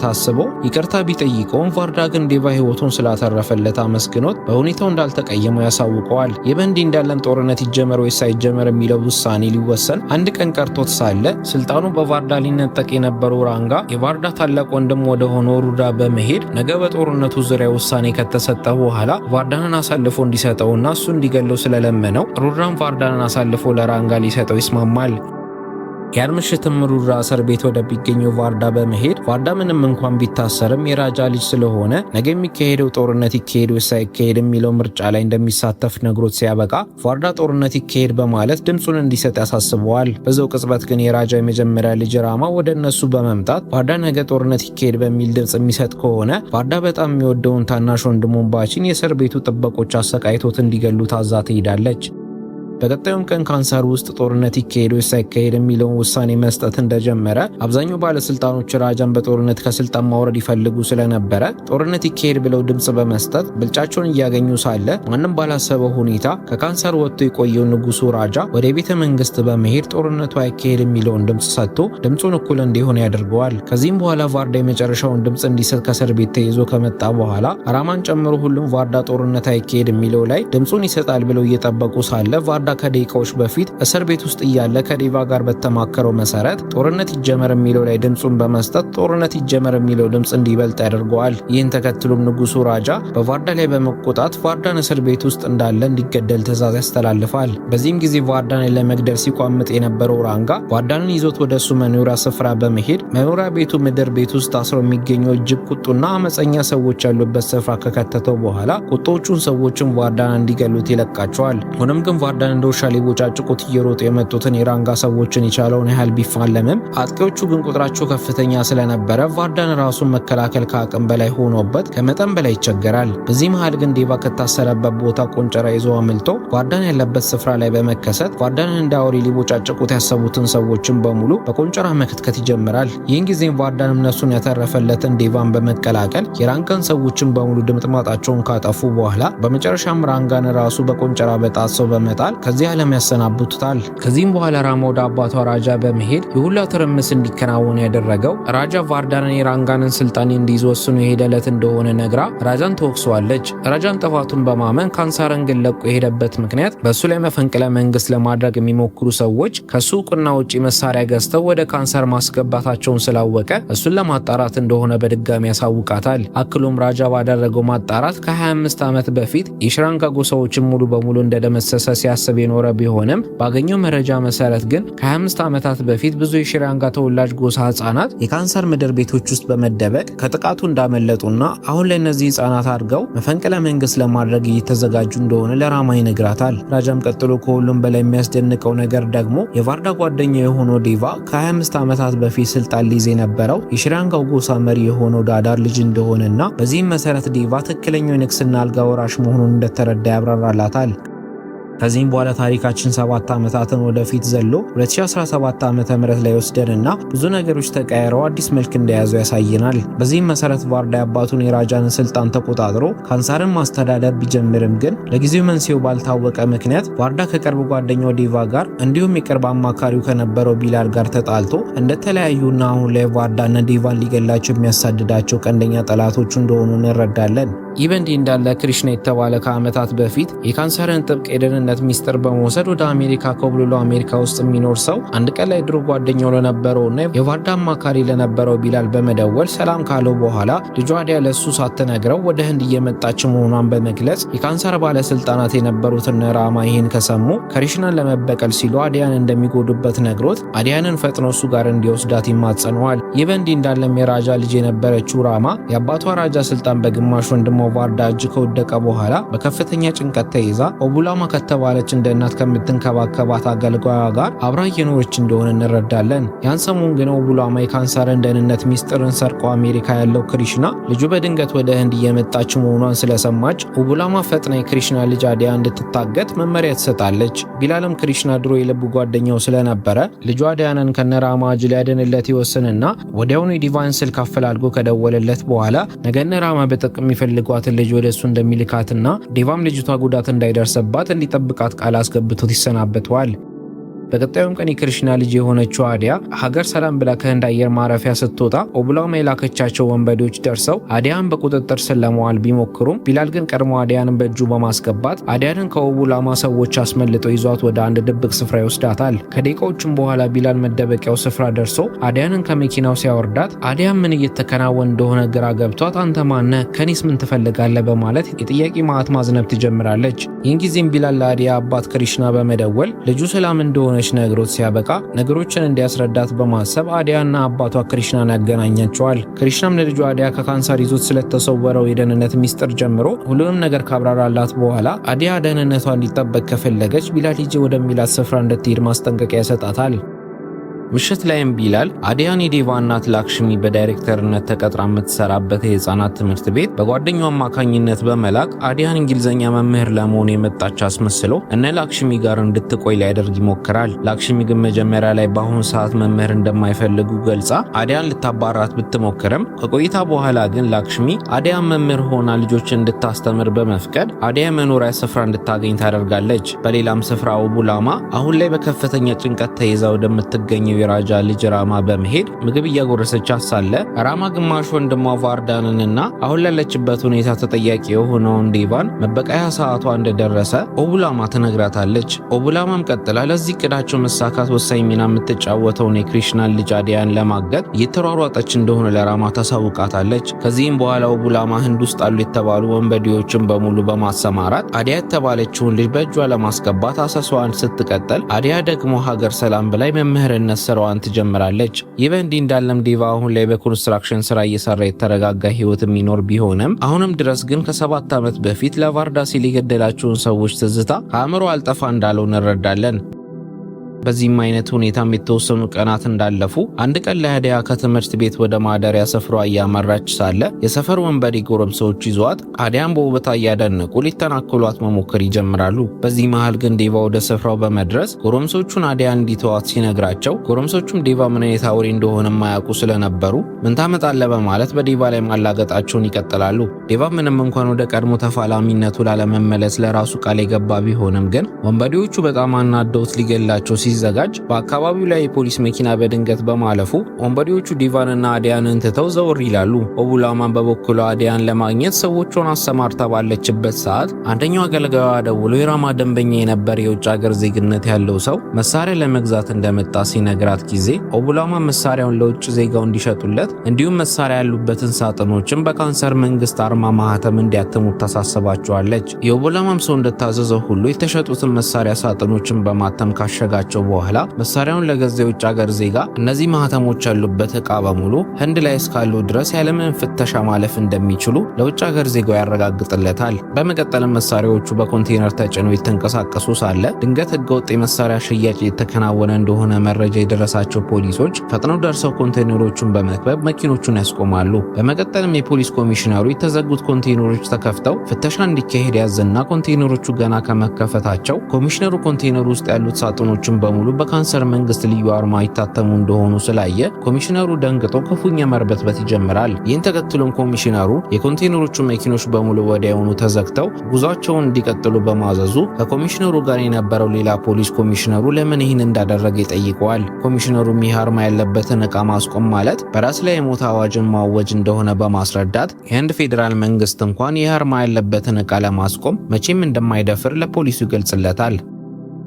አስበው ይቅርታ ቢጠይቀውም ቫርዳ ግን ዴቫ ህይወቱን ስላተረፈለት አመስግኖት በሁኔታው እንዳልተቀየመው ያሳውቀዋል። ይህ በእንዲህ እንዳለን ጦርነት ይጀመር ወይስ አይጀመር የሚለው ውሳኔ ሊወሰን አንድ ቀን ቀርቶት ሳለ ስልጣኑ በቫርዳ ሊነጠቅ የነበረው ራንጋ የቫርዳ ታላቅ ወንድም ወደ ሆነው ሩዳ በመሄድ ነገ በጦርነቱ ዙሪያ ውሳኔ ከተሰጠ በኋላ ቫርዳንን አሳልፎ እንዲሰጠውና እሱ እንዲገለው ስለለመነው ሩዳን ቫርዳንን አሳልፎ ለራንጋ ሊሰጠው ይስማማል። ያን ምሽትም ሩዳ እስር ቤት ወደሚገኘው ቫርዳ በመሄድ ቫርዳ ምንም እንኳን ቢታሰርም የራጃ ልጅ ስለሆነ ነገ የሚካሄደው ጦርነት ይካሄድ ወይስ አይካሄድ የሚለው ምርጫ ላይ እንደሚሳተፍ ነግሮት ሲያበቃ ቫርዳ ጦርነት ይካሄድ በማለት ድምፁን እንዲሰጥ ያሳስበዋል። በዛው ቅጽበት ግን የራጃ የመጀመሪያ ልጅ ራማ ወደ እነሱ በመምጣት ቫርዳ ነገ ጦርነት ይካሄድ በሚል ድምፅ የሚሰጥ ከሆነ ቫርዳ በጣም የሚወደውን ታናሽ ወንድሙን ባቺን የእስር ቤቱ ጥበቆች አሰቃይቶት እንዲገሉ ታዛ ትሄዳለች። በቀጣዩም ቀን ካንሳር ውስጥ ጦርነት ይካሄድ ወይስ አይካሄድ የሚለውን ውሳኔ መስጠት እንደጀመረ አብዛኛው ባለስልጣኖች ራጃን በጦርነት ከስልጣን ማውረድ ይፈልጉ ስለነበረ ጦርነት ይካሄድ ብለው ድምጽ በመስጠት ብልጫቸውን እያገኙ ሳለ ማንም ባላሰበው ሁኔታ ከካንሳር ወጥቶ የቆየው ንጉሱ ራጃ ወደ ቤተ መንግስት በመሄድ ጦርነቱ አይካሄድ የሚለውን ድምጽ ሰጥቶ ድምጹን እኩል እንዲሆን ያደርገዋል። ከዚህም በኋላ ቫርዳ የመጨረሻውን ድምጽ እንዲሰጥ ከእስር ቤት ተይዞ ከመጣ በኋላ ራማን ጨምሮ ሁሉም ቫርዳ ጦርነት አይካሄድ የሚለው ላይ ድምጹን ይሰጣል ብለው እየጠበቁ ሳለ ቫርዳ ከደቂቃዎች በፊት እስር ቤት ውስጥ እያለ ከዴቫ ጋር በተማከረው መሰረት ጦርነት ይጀመር የሚለው ላይ ድምጹን በመስጠት ጦርነት ይጀመር የሚለው ድምጽ እንዲበልጥ ያደርገዋል። ይህን ተከትሎም ንጉሱ ራጃ በቫርዳ ላይ በመቆጣት ቫርዳን እስር ቤት ውስጥ እንዳለ እንዲገደል ትዕዛዝ ያስተላልፋል። በዚህም ጊዜ ቫርዳን ለመግደል ሲቋምጥ የነበረው ራንጋ ቫርዳንን ይዞት ወደ እሱ መኖሪያ ስፍራ በመሄድ መኖሪያ ቤቱ ምድር ቤት ውስጥ ታስሮ የሚገኘው እጅግ ቁጡና አመፀኛ ሰዎች ያሉበት ስፍራ ከከተተው በኋላ ቁጦቹን ሰዎችን ቫርዳን እንዲገሉት ይለቃቸዋል። ሆኖም ግን ቫርዳን እንደ ውሻ ሊቦጫጭቁት እየሮጡ የመጡትን የራንጋ ሰዎችን የቻለውን ያህል ቢፋለምም አጥቂዎቹ ግን ቁጥራቸው ከፍተኛ ስለነበረ ቫርዳን ራሱን መከላከል ከአቅም በላይ ሆኖበት ከመጠን በላይ ይቸገራል። በዚህ መሃል ግን ዴቫ ከታሰረበት ቦታ ቆንጨራ ይዞ አምልጦ ቫርዳን ያለበት ስፍራ ላይ በመከሰት ቫርዳንን እንደ አውሬ ሊቦጫጭቁት ያሰቡትን ሰዎችን በሙሉ በቆንጨራ መክትከት ይጀምራል። ይህን ጊዜም ቫርዳን እነሱን ያተረፈለትን ዴቫን በመቀላቀል የራንጋን ሰዎችን በሙሉ ድምጥማጣቸውን ካጠፉ በኋላ በመጨረሻም ራንጋን ራሱ በቆንጨራ በጣሰው በመጣል ከዚህ ዓለም ያሰናብቱታል። ከዚህም በኋላ ራማ ወደ አባቷ ራጃ በመሄድ የሁላ ትርምስ እንዲከናወን ያደረገው ራጃ ቫርዳንን የራንጋንን ስልጣን እንዲይዝ ወስኖ የሄደለት እንደሆነ ነግራ ራጃን ተወቅሰዋለች። ራጃን ጥፋቱን በማመን ካንሳርን ግን ለቆ የሄደበት ምክንያት በእሱ ላይ መፈንቅለ መንግስት ለማድረግ የሚሞክሩ ሰዎች ከሱ እውቅና ውጪ መሳሪያ ገዝተው ወደ ካንሰር ማስገባታቸውን ስላወቀ እሱን ለማጣራት እንደሆነ በድጋሚ ያሳውቃታል። አክሎም ራጃ ባደረገው ማጣራት ከ25 ዓመት በፊት የሽራንጋ ጎሳዎችን ሙሉ በሙሉ እንደደመሰሰ ሲያስብ የኖረ ቢሆንም ባገኘው መረጃ መሰረት ግን ከ25 ዓመታት በፊት ብዙ የሽራንጋ ተወላጅ ጎሳ ህጻናት የካንሰር ምድር ቤቶች ውስጥ በመደበቅ ከጥቃቱ እንዳመለጡና አሁን ላይ እነዚህ ህጻናት አድርገው መፈንቅለ መንግስት ለማድረግ እየተዘጋጁ እንደሆነ ለራማ ይነግራታል። ራጃም ቀጥሎ ከሁሉም በላይ የሚያስደንቀው ነገር ደግሞ የቫርዳ ጓደኛ የሆነው ዴቫ ከ25 ዓመታት በፊት ስልጣን ሊይዝ የነበረው የሽራንጋው ጎሳ መሪ የሆነው ዳዳር ልጅ እንደሆነና በዚህም መሰረት ዴቫ ትክክለኛው የንግስና አልጋ ወራሽ መሆኑን እንደተረዳ ያብራራላታል። ከዚህም በኋላ ታሪካችን 7 ዓመታትን ወደፊት ዘሎ 2017 ዓመተ ምህረት ላይ ወስደንና ብዙ ነገሮች ተቀያይረው አዲስ መልክ እንደያዙ ያሳየናል። በዚህም መሰረት ቫርዳ የአባቱን የራጃንን ስልጣን ተቆጣጥሮ ካንሳርን ማስተዳደር ቢጀምርም ግን ለጊዜው መንስኤው ባልታወቀ ምክንያት ቫርዳ ከቅርብ ጓደኛው ዴቫ ጋር እንዲሁም የቅርብ አማካሪው ከነበረው ቢላል ጋር ተጣልቶ እንደተለያዩና አሁን ላይ ቫርዳና ዴቫን ሊገላቸው የሚያሳድዳቸው ቀንደኛ ጠላቶቹ እንደሆኑ እንረዳለን። ይህ በእንዲህ እንዳለ ክሪሽና የተባለ ከዓመታት በፊት የካንሰርን ጥብቅ የደህንነት ሚስጥር በመውሰድ ወደ አሜሪካ ኮብልሎ አሜሪካ ውስጥ የሚኖር ሰው አንድ ቀን ላይ ድሮ ጓደኛው ለነበረውና የቫርዳ አማካሪ ለነበረው ቢላል በመደወል ሰላም ካለው በኋላ ልጇ አዲያ ለሱ ሳትነግረው ወደ ህንድ እየመጣች መሆኗን በመግለጽ የካንሰር ባለስልጣናት የነበሩትን ራማ ይህን ከሰሙ ክሪሽናን ለመበቀል ሲሉ አዲያን እንደሚጎዱበት ነግሮት አዲያንን ፈጥኖ እሱ ጋር እንዲወስዳት ይማጸነዋል። ይህ በእንዲህ እንዳለም የራጃ ልጅ የነበረችው ራማ የአባቷ ራጃ ስልጣን በግማሽ ወንድሟ ቫርዳ እጅ ከወደቀ በኋላ በከፍተኛ ጭንቀት ተይዛ ኦቡላማ ከተባለች እንደ እናት ከምትንከባከባት አገልጋዩ ጋር አብራ እየኖረች እንደሆነ እንረዳለን። ያን ሰሞን ግን ኦቡላማ የካንሰርን ደህንነት ሚስጥርን ሰርቆ አሜሪካ ያለው ክሪሽና ልጁ በድንገት ወደ ህንድ እየመጣች መሆኗን ስለሰማች ኦቡላማ ፈጥና የክሪሽና ልጅ አዲያ እንድትታገት መመሪያ ትሰጣለች። ቢላልም ክሪሽና ድሮ የልብ ጓደኛው ስለነበረ ልጁ አዲያንን ከነራማ እጅ ሊያድንለት ይወስንና ወዲያውኑ የዲቫን ስልክ አፈላልጎ ከደወለለት በኋላ ነገ ራማ በጥቅም የሚፈልጓትን ልጅ ወደ እሱ እንደሚልካትና ዴቫም ልጅቷ ጉዳት እንዳይደርስባት እንዲጠብቃት ቃል አስገብቶት ይሰናበተዋል። በቀጣዩም ቀን የክሪሽና ልጅ የሆነችው አዲያ ሀገር ሰላም ብላ ከህንድ አየር ማረፊያ ስትወጣ ኦቡላማ የላከቻቸው ወንበዴዎች ደርሰው አዲያን በቁጥጥር ስር ለመዋል ቢሞክሩም ቢላል ግን ቀድሞ አዲያንን በእጁ በማስገባት አዲያንን ከኦቡላማ ሰዎች አስመልጠው ይዟት ወደ አንድ ድብቅ ስፍራ ይወስዳታል። ከደቂቃዎችም በኋላ ቢላል መደበቂያው ስፍራ ደርሶ አዲያንን ከመኪናው ሲያወርዳት አዲያን ምን እየተከናወነ እንደሆነ ግራ ገብቷት አንተ ማነህ? ከኔስ ምን ትፈልጋለህ? በማለት የጥያቄ ማዕት ማዝነብ ትጀምራለች። ይህን ጊዜም ቢላል ለአዲያ አባት ክሪሽና በመደወል ልጁ ሰላም እንደሆነ ነግሮት ሲያበቃ ነገሮችን እንዲያስረዳት በማሰብ አዲያና አባቷ ክሪሽናን ያገናኛቸዋል። ክሪሽናም ለልጁ አዲያ ከካንሰር ይዞት ስለተሰወረው የደህንነት ሚስጥር ጀምሮ ሁሉንም ነገር ካብራራላት በኋላ አዲያ ደህንነቷ እንዲጠበቅ ከፈለገች ቢላል ሂጂ ወደሚላት ስፍራ እንድትሄድ ማስጠንቀቂያ ይሰጣታል። ምሽት ላይም ቢላል አዲያን የዴቫ እናት ላክሽሚ በዳይሬክተርነት ተቀጥራ የምትሰራበት የህፃናት ትምህርት ቤት በጓደኛው አማካኝነት በመላክ አዲያን እንግሊዘኛ መምህር ለመሆን የመጣች አስመስለው እነ ላክሽሚ ጋር እንድትቆይ ሊያደርግ ይሞክራል። ላክሽሚ ግን መጀመሪያ ላይ በአሁኑ ሰዓት መምህር እንደማይፈልጉ ገልጻ አዲያን ልታባራት ብትሞክርም ከቆይታ በኋላ ግን ላክሽሚ አዲያን መምህር ሆና ልጆችን እንድታስተምር በመፍቀድ አዲያ መኖሪያ ስፍራ እንድታገኝ ታደርጋለች። በሌላም ስፍራ ኦቡላማ አሁን ላይ በከፍተኛ ጭንቀት ተይዛ ወደምትገኘው የራጃ ልጅ ራማ በመሄድ ምግብ እያጎረሰቻት ሳለ ራማ ግማሽ ወንድሟ ቫርዳንንና አሁን ላለችበት ሁኔታ ተጠያቂ የሆነውን ዴቫን መበቀያ ሰዓቷ እንደደረሰ ኦቡላማ ትነግራታለች። ኦቡላማም ቀጥላ ለዚህ ቅዳቸው መሳካት ወሳኝ ሚና የምትጫወተውን የክሪሽናን ልጅ አዲያን ለማገት እየተሯሯጠች እንደሆነ ለራማ ታሳውቃታለች። ከዚህም በኋላ ኦቡላማ ህንድ ውስጥ አሉ የተባሉ ወንበዴዎችን በሙሉ በማሰማራት አዲያ የተባለችውን ልጅ በእጇ ለማስገባት አሰሷን ስትቀጥል አዲያ ደግሞ ሀገር ሰላም በላይ መምህርነት ስራዋን ትጀምራለች። ይህ በእንዲህ እንዳለም ዴቫ አሁን ላይ በኮንስትራክሽን ስራ እየሰራ የተረጋጋ ህይወት የሚኖር ቢሆንም አሁንም ድረስ ግን ከ7 ዓመት በፊት ለቫርዳ ሲል የገደላቸውን ሰዎች ትዝታ ከአእምሮ አልጠፋ እንዳለው እንረዳለን። በዚህም አይነት ሁኔታም የተወሰኑ ቀናት እንዳለፉ አንድ ቀን ላይ አዲያ ከትምህርት ቤት ወደ ማደሪያ ስፍራዋ እያመራች ሳለ የሰፈር ወንበዴ ጎረምሶች ይዟት አዲያን በውበቷ እያደነቁ ሊተናኮሏት መሞከር ይጀምራሉ። በዚህ መሃል ግን ዴቫ ወደ ስፍራው በመድረስ ጎረምሶቹን አዲያን እንዲተዋት ሲነግራቸው ጎረምሶቹም ዴቫ ምን አይነት አውሬ እንደሆነ የማያውቁ ስለነበሩ ምን ታመጣለህ በማለት በዴቫ ላይ ማላገጣቸውን ይቀጥላሉ። ዴቫ ምንም እንኳን ወደ ቀድሞ ተፋላሚነቱ ላለመመለስ ለራሱ ቃል የገባ ቢሆንም ግን ወንበዴዎቹ በጣም አናደውት ሊገላቸው ሲዘጋጅ በአካባቢው ላይ የፖሊስ መኪና በድንገት በማለፉ ወንበዴዎቹ ዴቫንና አዲያንን ትተው ዘወር ይላሉ። ኦቡላማን በበኩሉ አዲያን ለማግኘት ሰዎቿን አሰማርታ ባለችበት ሰዓት አንደኛው አገልጋዩ ደውሎ የራማ ደንበኛ የነበር የውጭ ሀገር ዜግነት ያለው ሰው መሳሪያ ለመግዛት እንደመጣ ሲነግራት ጊዜ ኦቡላማ መሳሪያውን ለውጭ ዜጋው እንዲሸጡለት እንዲሁም መሳሪያ ያሉበትን ሳጥኖችን በካንሰር መንግስት አርማ ማህተም እንዲያትሙት ታሳስባቸዋለች። የኦቡላማም ሰው እንደታዘዘው ሁሉ የተሸጡትን መሳሪያ ሳጥኖችን በማተም ካሸጋቸው በኋላ መሳሪያውን ለገዛ የውጭ ሀገር ዜጋ እነዚህ ማህተሞች ያሉበት እቃ በሙሉ ህንድ ላይ እስካሉ ድረስ ያለምንም ፍተሻ ማለፍ እንደሚችሉ ለውጭ ሀገር ዜጋው ያረጋግጥለታል። በመቀጠልም መሳሪያዎቹ በኮንቴነር ተጭነው የተንቀሳቀሱ ሳለ ድንገት ህገወጥ የመሳሪያ ሽያጭ የተከናወነ እንደሆነ መረጃ የደረሳቸው ፖሊሶች ፈጥነው ደርሰው ኮንቴነሮቹን በመክበብ መኪኖቹን ያስቆማሉ። በመቀጠልም የፖሊስ ኮሚሽነሩ የተዘጉት ኮንቴነሮች ተከፍተው ፍተሻ እንዲካሄድ ያዝና ኮንቴነሮቹ ገና ከመከፈታቸው ኮሚሽነሩ ኮንቴነሩ ውስጥ ያሉት ሳጥኖችን በሙሉ በካንሰር መንግስት ልዩ አርማ ይታተሙ እንደሆኑ ስላየ ኮሚሽነሩ ደንግጦ ክፉኛ መርበትበት ይጀምራል። ይህን ተከትሎም ኮሚሽነሩ የኮንቴነሮቹ መኪኖች በሙሉ ወዲያውኑ ተዘግተው ጉዟቸውን እንዲቀጥሉ በማዘዙ ከኮሚሽነሩ ጋር የነበረው ሌላ ፖሊስ ኮሚሽነሩ ለምን ይህን እንዳደረገ ይጠይቀዋል። ኮሚሽነሩም ይህ አርማ ያለበትን ዕቃ ማስቆም ማለት በራስ ላይ የሞት አዋጅን ማወጅ እንደሆነ በማስረዳት የህንድ ፌዴራል መንግስት እንኳን ይህ አርማ ያለበትን ዕቃ ለማስቆም መቼም እንደማይደፍር ለፖሊሱ ይገልጽለታል።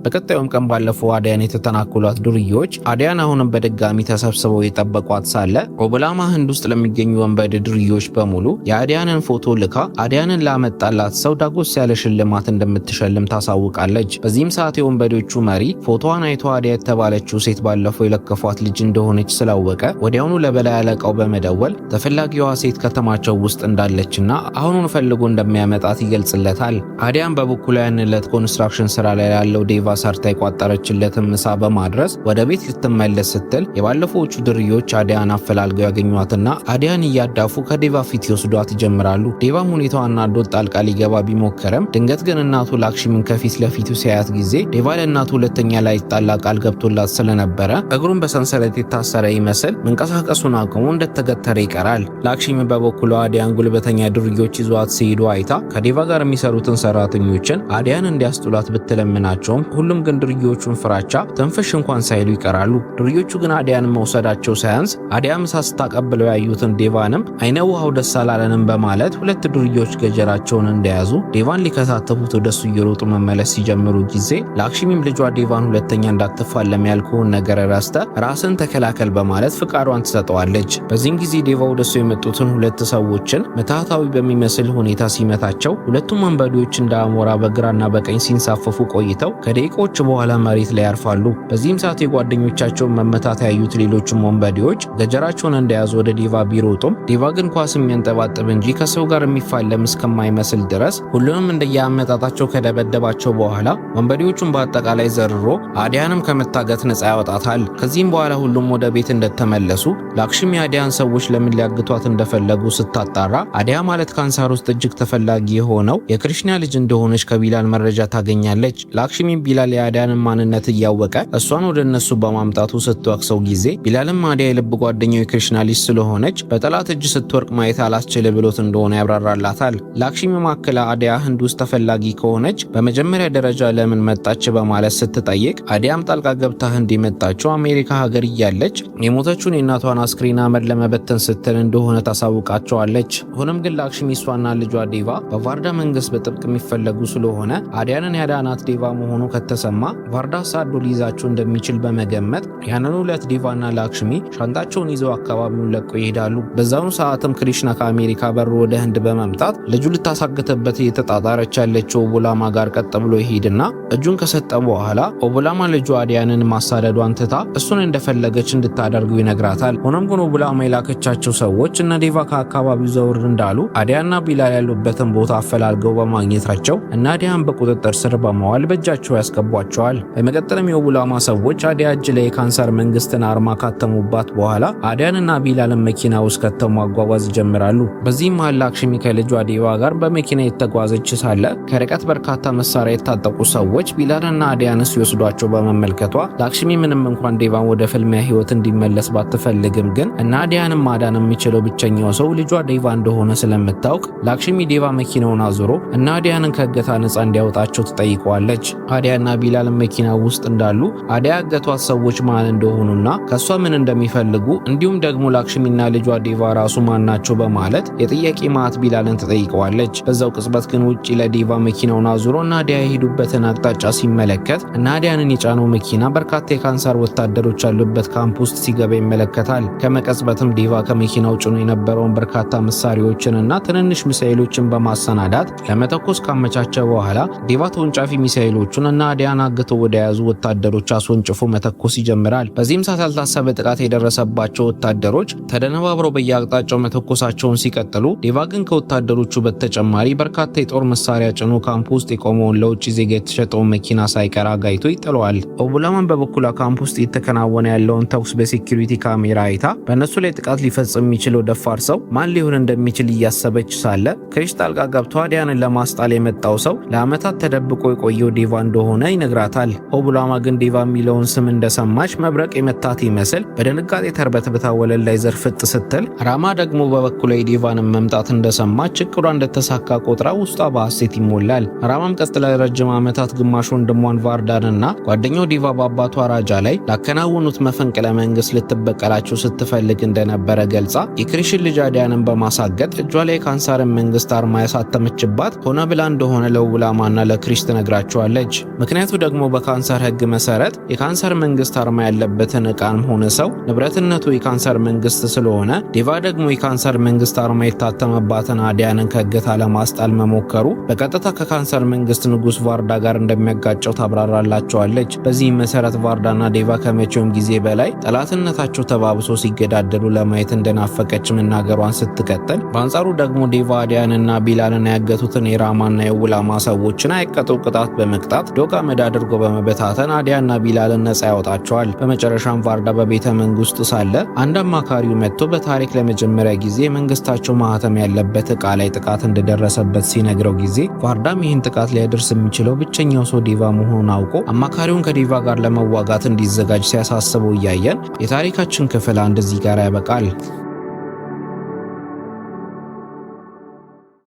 በቀጣዩም ቀን ባለፈው አዲያን የተተናኮሏት ዱርዬዎች አዲያን አሁንም በድጋሚ ተሰብስበው የጠበቋት ሳለ ኦቦላማ ህንድ ውስጥ ለሚገኙ ወንበዴ ዱርዬዎች በሙሉ የአዲያንን ፎቶ ልካ አዲያንን ላመጣላት ሰው ዳጎስ ያለ ሽልማት እንደምትሸልም ታሳውቃለች። በዚህም ሰዓት የወንበዴዎቹ መሪ ፎቶዋን አይቶ አዲያ የተባለችው ሴት ባለፈው የለከፏት ልጅ እንደሆነች ስላወቀ ወዲያውኑ ለበላይ አለቃው በመደወል ተፈላጊዋ ሴት ከተማቸው ውስጥ እንዳለችና አሁኑኑ ፈልጎ እንደሚያመጣት ይገልጽለታል። አዲያን በበኩሏ ያንን ዕለት ኮንስትራክሽን ስራ ላይ ያለው ዴቫ ሰርታ የቋጠረችለትን ምሳ በማድረስ ወደ ቤት ልትመለስ ስትል የባለፈዎቹ ድርዮች አዲያን አፈላልገው ያገኟትና አዲያን እያዳፉ ከዴቫ ፊት ይወስዷት ይጀምራሉ። ዴቫም ሁኔታዋን አዶት ጣልቃ ሊገባ ቢሞክርም ድንገት ግን እናቱ ላክሽሚን ከፊት ለፊቱ ሲያያት ጊዜ ዴቫ ለእናቱ ሁለተኛ ላይ ጣላ ቃል ገብቶላት ስለነበረ እግሩን በሰንሰለት የታሰረ ይመስል መንቀሳቀሱን አቁሞ እንደተገተረ ይቀራል። ላክሽሚ በበኩሏ አዲያን ጉልበተኛ ድርዮች ይዟት ሲሄዱ አይታ ከዴቫ ጋር የሚሰሩትን ሰራተኞችን አዲያን እንዲያስጡላት ብትለምናቸውም ሁሉም ግን ድርዮቹን ፍራቻ ተንፈሽ እንኳን ሳይሉ ይቀራሉ። ድርዮቹ ግን አዲያንን መውሰዳቸው ሳያንስ አዲያ ምሳ ስታቀብለው ያዩትን ዴቫንም አይነ ውሃው ደስ አላለንም በማለት ሁለት ድርዮች ገጀራቸውን እንደያዙ ዴቫን ሊከታተፉት ወደሱ እየሮጡ መመለስ ሲጀምሩ ጊዜ ላክሽሚም ልጇ ዴቫን ሁለተኛ እንዳትፋለም ያልከውን ነገር ረስተ ራስን ተከላከል በማለት ፍቃዷን ትሰጠዋለች። በዚህም ጊዜ ዴቫ ወደሱ የመጡትን ሁለት ሰዎችን ምትሃታዊ በሚመስል ሁኔታ ሲመታቸው ሁለቱም ወንበዴዎች እንደ አሞራ በግራና በቀኝ ሲንሳፈፉ ቆይተው ከደቂቆች በኋላ መሬት ላይ ያርፋሉ። በዚህም ሰዓት የጓደኞቻቸውን መመታት ያዩት ሌሎችም ወንበዴዎች ገጀራቸውን እንደያዙ ወደ ዴቫ ቢሮጡም ዴቫ ግን ኳስ የሚያንጠባጥብ እንጂ ከሰው ጋር የሚፋለም እስከማይመስል ድረስ ሁሉንም እንደየአመጣጣቸው ከደበደባቸው በኋላ ወንበዴዎቹን በአጠቃላይ ዘርሮ አዲያንም ከመታገት ነፃ ያወጣታል። ከዚህም በኋላ ሁሉም ወደ ቤት እንደተመለሱ ላክሽሚ አዲያን ሰዎች ለምን ሊያግቷት እንደፈለጉ ስታጣራ አዲያ ማለት ካንሰር ውስጥ እጅግ ተፈላጊ የሆነው የክሪሽና ልጅ እንደሆነች ከቢላል መረጃ ታገኛለች። ላክሽሚ ቢላል የአዲያንን ማንነት እያወቀ እሷን ወደ እነሱ በማምጣቱ ስትወቅሰው ጊዜ ቢላልም አዲያ የልብ ጓደኛው የክሪሽና ልጅ ስለሆነች በጠላት እጅ ስትወርቅ ማየት አላስችል ብሎት እንደሆነ ያብራራላታል። ላክሽሚ ማከለ አዲያ ህንድ ውስጥ ተፈላጊ ከሆነች በመጀመሪያ ደረጃ ለምን መጣች በማለት ስትጠይቅ አዲያም ጣልቃ ገብታ ህንድ የመጣችው አሜሪካ ሀገር እያለች የሞተችውን የእናቷን አስክሬን አመድ ለመበተን ስትል እንደሆነ ታሳውቃቸዋለች። ሆኖም ግን ላክሽሚ እሷና ልጇ ዴቫ በቫርዳ መንግስት በጥብቅ የሚፈለጉ ስለሆነ አዲያንን ያዳናት ዴቫ መሆኑ ከተሰማ ቫርዳ ሳዶ ሊይዛቸው እንደሚችል በመገመት ያንኑ ዕለት ዴቫና ላክሽሚ ሻንጣቸውን ይዘው አካባቢውን ለቀው ይሄዳሉ። በዛኑ ሰዓትም ክሪሽና ከአሜሪካ በር ወደ ህንድ በመምጣት ልጁ ልታሳግተበት እየተጣጣረች ያለችው ኦቦላማ ጋር ቀጥ ብሎ ይሄድና እጁን ከሰጠ በኋላ ኦቦላማ ልጁ አዲያንን ማሳደዷን ትታ እሱን እንደፈለገች እንድታደርገው ይነግራታል። ሆኖም ግን ኦቦላማ የላከቻቸው ሰዎች እነ ዴቫ ከአካባቢው ዘውር እንዳሉ አዲያና ቢላል ያሉበትን ቦታ አፈላልገው በማግኘታቸው እና አዲያን በቁጥጥር ስር በመዋል በእጃቸው ያስገቧቸዋል። በመቀጠልም የኦቦላማ ሰዎች አዲያ እጅ ላይ የካንሰር መንግስትን አርማ ካተሙባት በኋላ አዲያንና ቢላልን መኪና ውስጥ ከተው ማጓጓዝ ይጀምራሉ። በዚህም መሃል ላክሽሚ ከልጇ ዴቫ ጋር በመኪና የተጓዘች ሳለ ከርቀት በርካታ መሳሪያ የታጠቁ ሰዎች ቢላልና አዲያን ሲወስዷቸው በመመልከቷ ላክሽሚ ምንም እንኳን ዴቫን ወደ ፍልሚያ ህይወት እንዲመለስ ባትፈልግም ግን እና አዲያንን ማዳን የሚችለው ብቸኛው ሰው ልጇ ዴቫ እንደሆነ ስለምታውቅ ላክሽሚ ዴቫ መኪናውን አዙሮ እና አዲያንን ከእገታ ነፃ እንዲያወጣቸው ትጠይቀዋለች። አዲያና ቢላል መኪና ውስጥ እንዳሉ አዲያ ያገቷት ሰዎች ማን እንደሆኑና ከሷ ምን እንደሚፈልጉ እንዲሁም ደግሞ ላክሽሚና ልጇ ዴቫ ራሱ ማናቸው በማለት የጥያቄ ማት ቢላልን ትጠይቀዋለች። በዛው ቅጽበት ግን ውጪ ለዴቫ መኪናውን አዙሮ እና አዲያ የሄዱበትን አቅጣጫ ሲመለከት እና አዲያንን የጫነው መኪና በርካታ የካንሰር ወታደሮች ያሉበት ካምፕ ውስጥ ሲገባ ይመለከታል። ከመቀጽበትም ዴቫ ከመኪናው ጭኖ የነበረውን በርካታ መሳሪያዎችን እና ትንንሽ ሚሳኤሎችን በማሰናዳት ለመተኮስ ካመቻቸ በኋላ ዴቫ ተወንጫፊ ሚሳኤሎቹን እና አዲያን አግተው ወደ ያዙ ወታደሮች አስወንጭፎ መተኮስ ይጀምራል። በዚህም ሰዓት ያልታሰበ ጥቃት የደረሰባቸው ወታደሮች ተደነባብረው በየአቅጣጫው መተኮሳቸውን ሲቀጥሉ ዴቫ ግን ከወታደሮቹ በተጨማሪ በርካታ የጦር መሳሪያ ጭኖ ካምፕ ውስጥ የቆመውን ለውጭ ዜጋ የተሸጠውን መኪና ሳይቀር አጋይቶ ይጥለዋል። ኦቦላማን በበኩሏ ካምፕ ውስጥ እየተከናወነ ያለውን ተኩስ በሴኩሪቲ ካሜራ አይታ በእነሱ ላይ ጥቃት ሊፈጽም የሚችለው ደፋር ሰው ማን ሊሆን እንደሚችል እያሰበች ሳለ ክሪሽ ጣልቃ ገብቶ አዲያንን ለማስጣል የመጣው ሰው ለዓመታት ተደብቆ የቆየው ዴቫ እንደሆነ ይነግራታል። ሆቡላማ ግን ዴቫ የሚለውን ስም እንደሰማች መብረቅ የመታት ይመስል በድንጋጤ ተርበትብታ ወለል ላይ ዘርፍጥ ስትል፣ ራማ ደግሞ በበኩሏ የዴቫንን መምጣት እንደሰማች እቅዷ እንደተሳካ ቆጥራ ውስጧ በሐሴት ይሞላል። ራማም ቀጥላ ለረጅም ዓመታት ግማሽ ወንድሟን ቫርዳንና ጓደኛው ዴቫ በአባቷ ራጃ ላይ ላከናወኑት መፈንቅለ መንግስት ልትበቀላቸው ስትፈልግ እንደነበረ ገልጻ የክሪሽን ልጅ አዲያንን በማሳገጥ እጇ ላይ የካንሳርን መንግስት አርማ ያሳተመችባት ሆነ ብላ እንደሆነ ለውላማና ለክሪሽ ትነግራቸዋለች። ምክንያቱ ደግሞ በካንሰር ህግ መሰረት የካንሰር መንግስት አርማ ያለበትን ዕቃም ሆነ ሰው ንብረትነቱ የካንሰር መንግስት ስለሆነ ዴቫ ደግሞ የካንሰር መንግስት አርማ የታተመባትን አዲያንን ከእገታ ለማስጣል መሞከሩ በቀጥታ ከካንሰር መንግስት ንጉስ ቫርዳ ጋር እንደሚያጋጨው ታብራራላቸዋለች። በዚህም መሰረት ቫርዳና ዴቫ ከመቼውም ጊዜ በላይ ጠላትነታቸው ተባብሶ ሲገዳደሉ ለማየት እንደናፈቀች መናገሯን ስትቀጥል፣ በአንጻሩ ደግሞ ዴቫ አዲያንና ቢላልን ያገቱትን የራማና የውላማ ሰዎችን አይቀጡ ቅጣት በመቅጣት ዶግ አመድ አድርጎ በመበታተን አዲያና ቢላልን ነጻ ያወጣቸዋል። በመጨረሻም ቫርዳ በቤተ መንግስቱ ሳለ አንድ አማካሪው መጥቶ በታሪክ ለመጀመሪያ ጊዜ መንግስታቸው ማህተም ያለበት ዕቃ ላይ ጥቃት እንደደረሰበት ሲነግረው ጊዜ ቫርዳም ይህን ጥቃት ሊያደርስ የሚችለው ብቸኛው ሰው ዴቫ መሆኑን አውቆ አማካሪውን ከዴቫ ጋር ለመዋጋት እንዲዘጋጅ ሲያሳስበው እያየን የታሪካችን ክፍል አንድ እዚህ ጋር ያበቃል።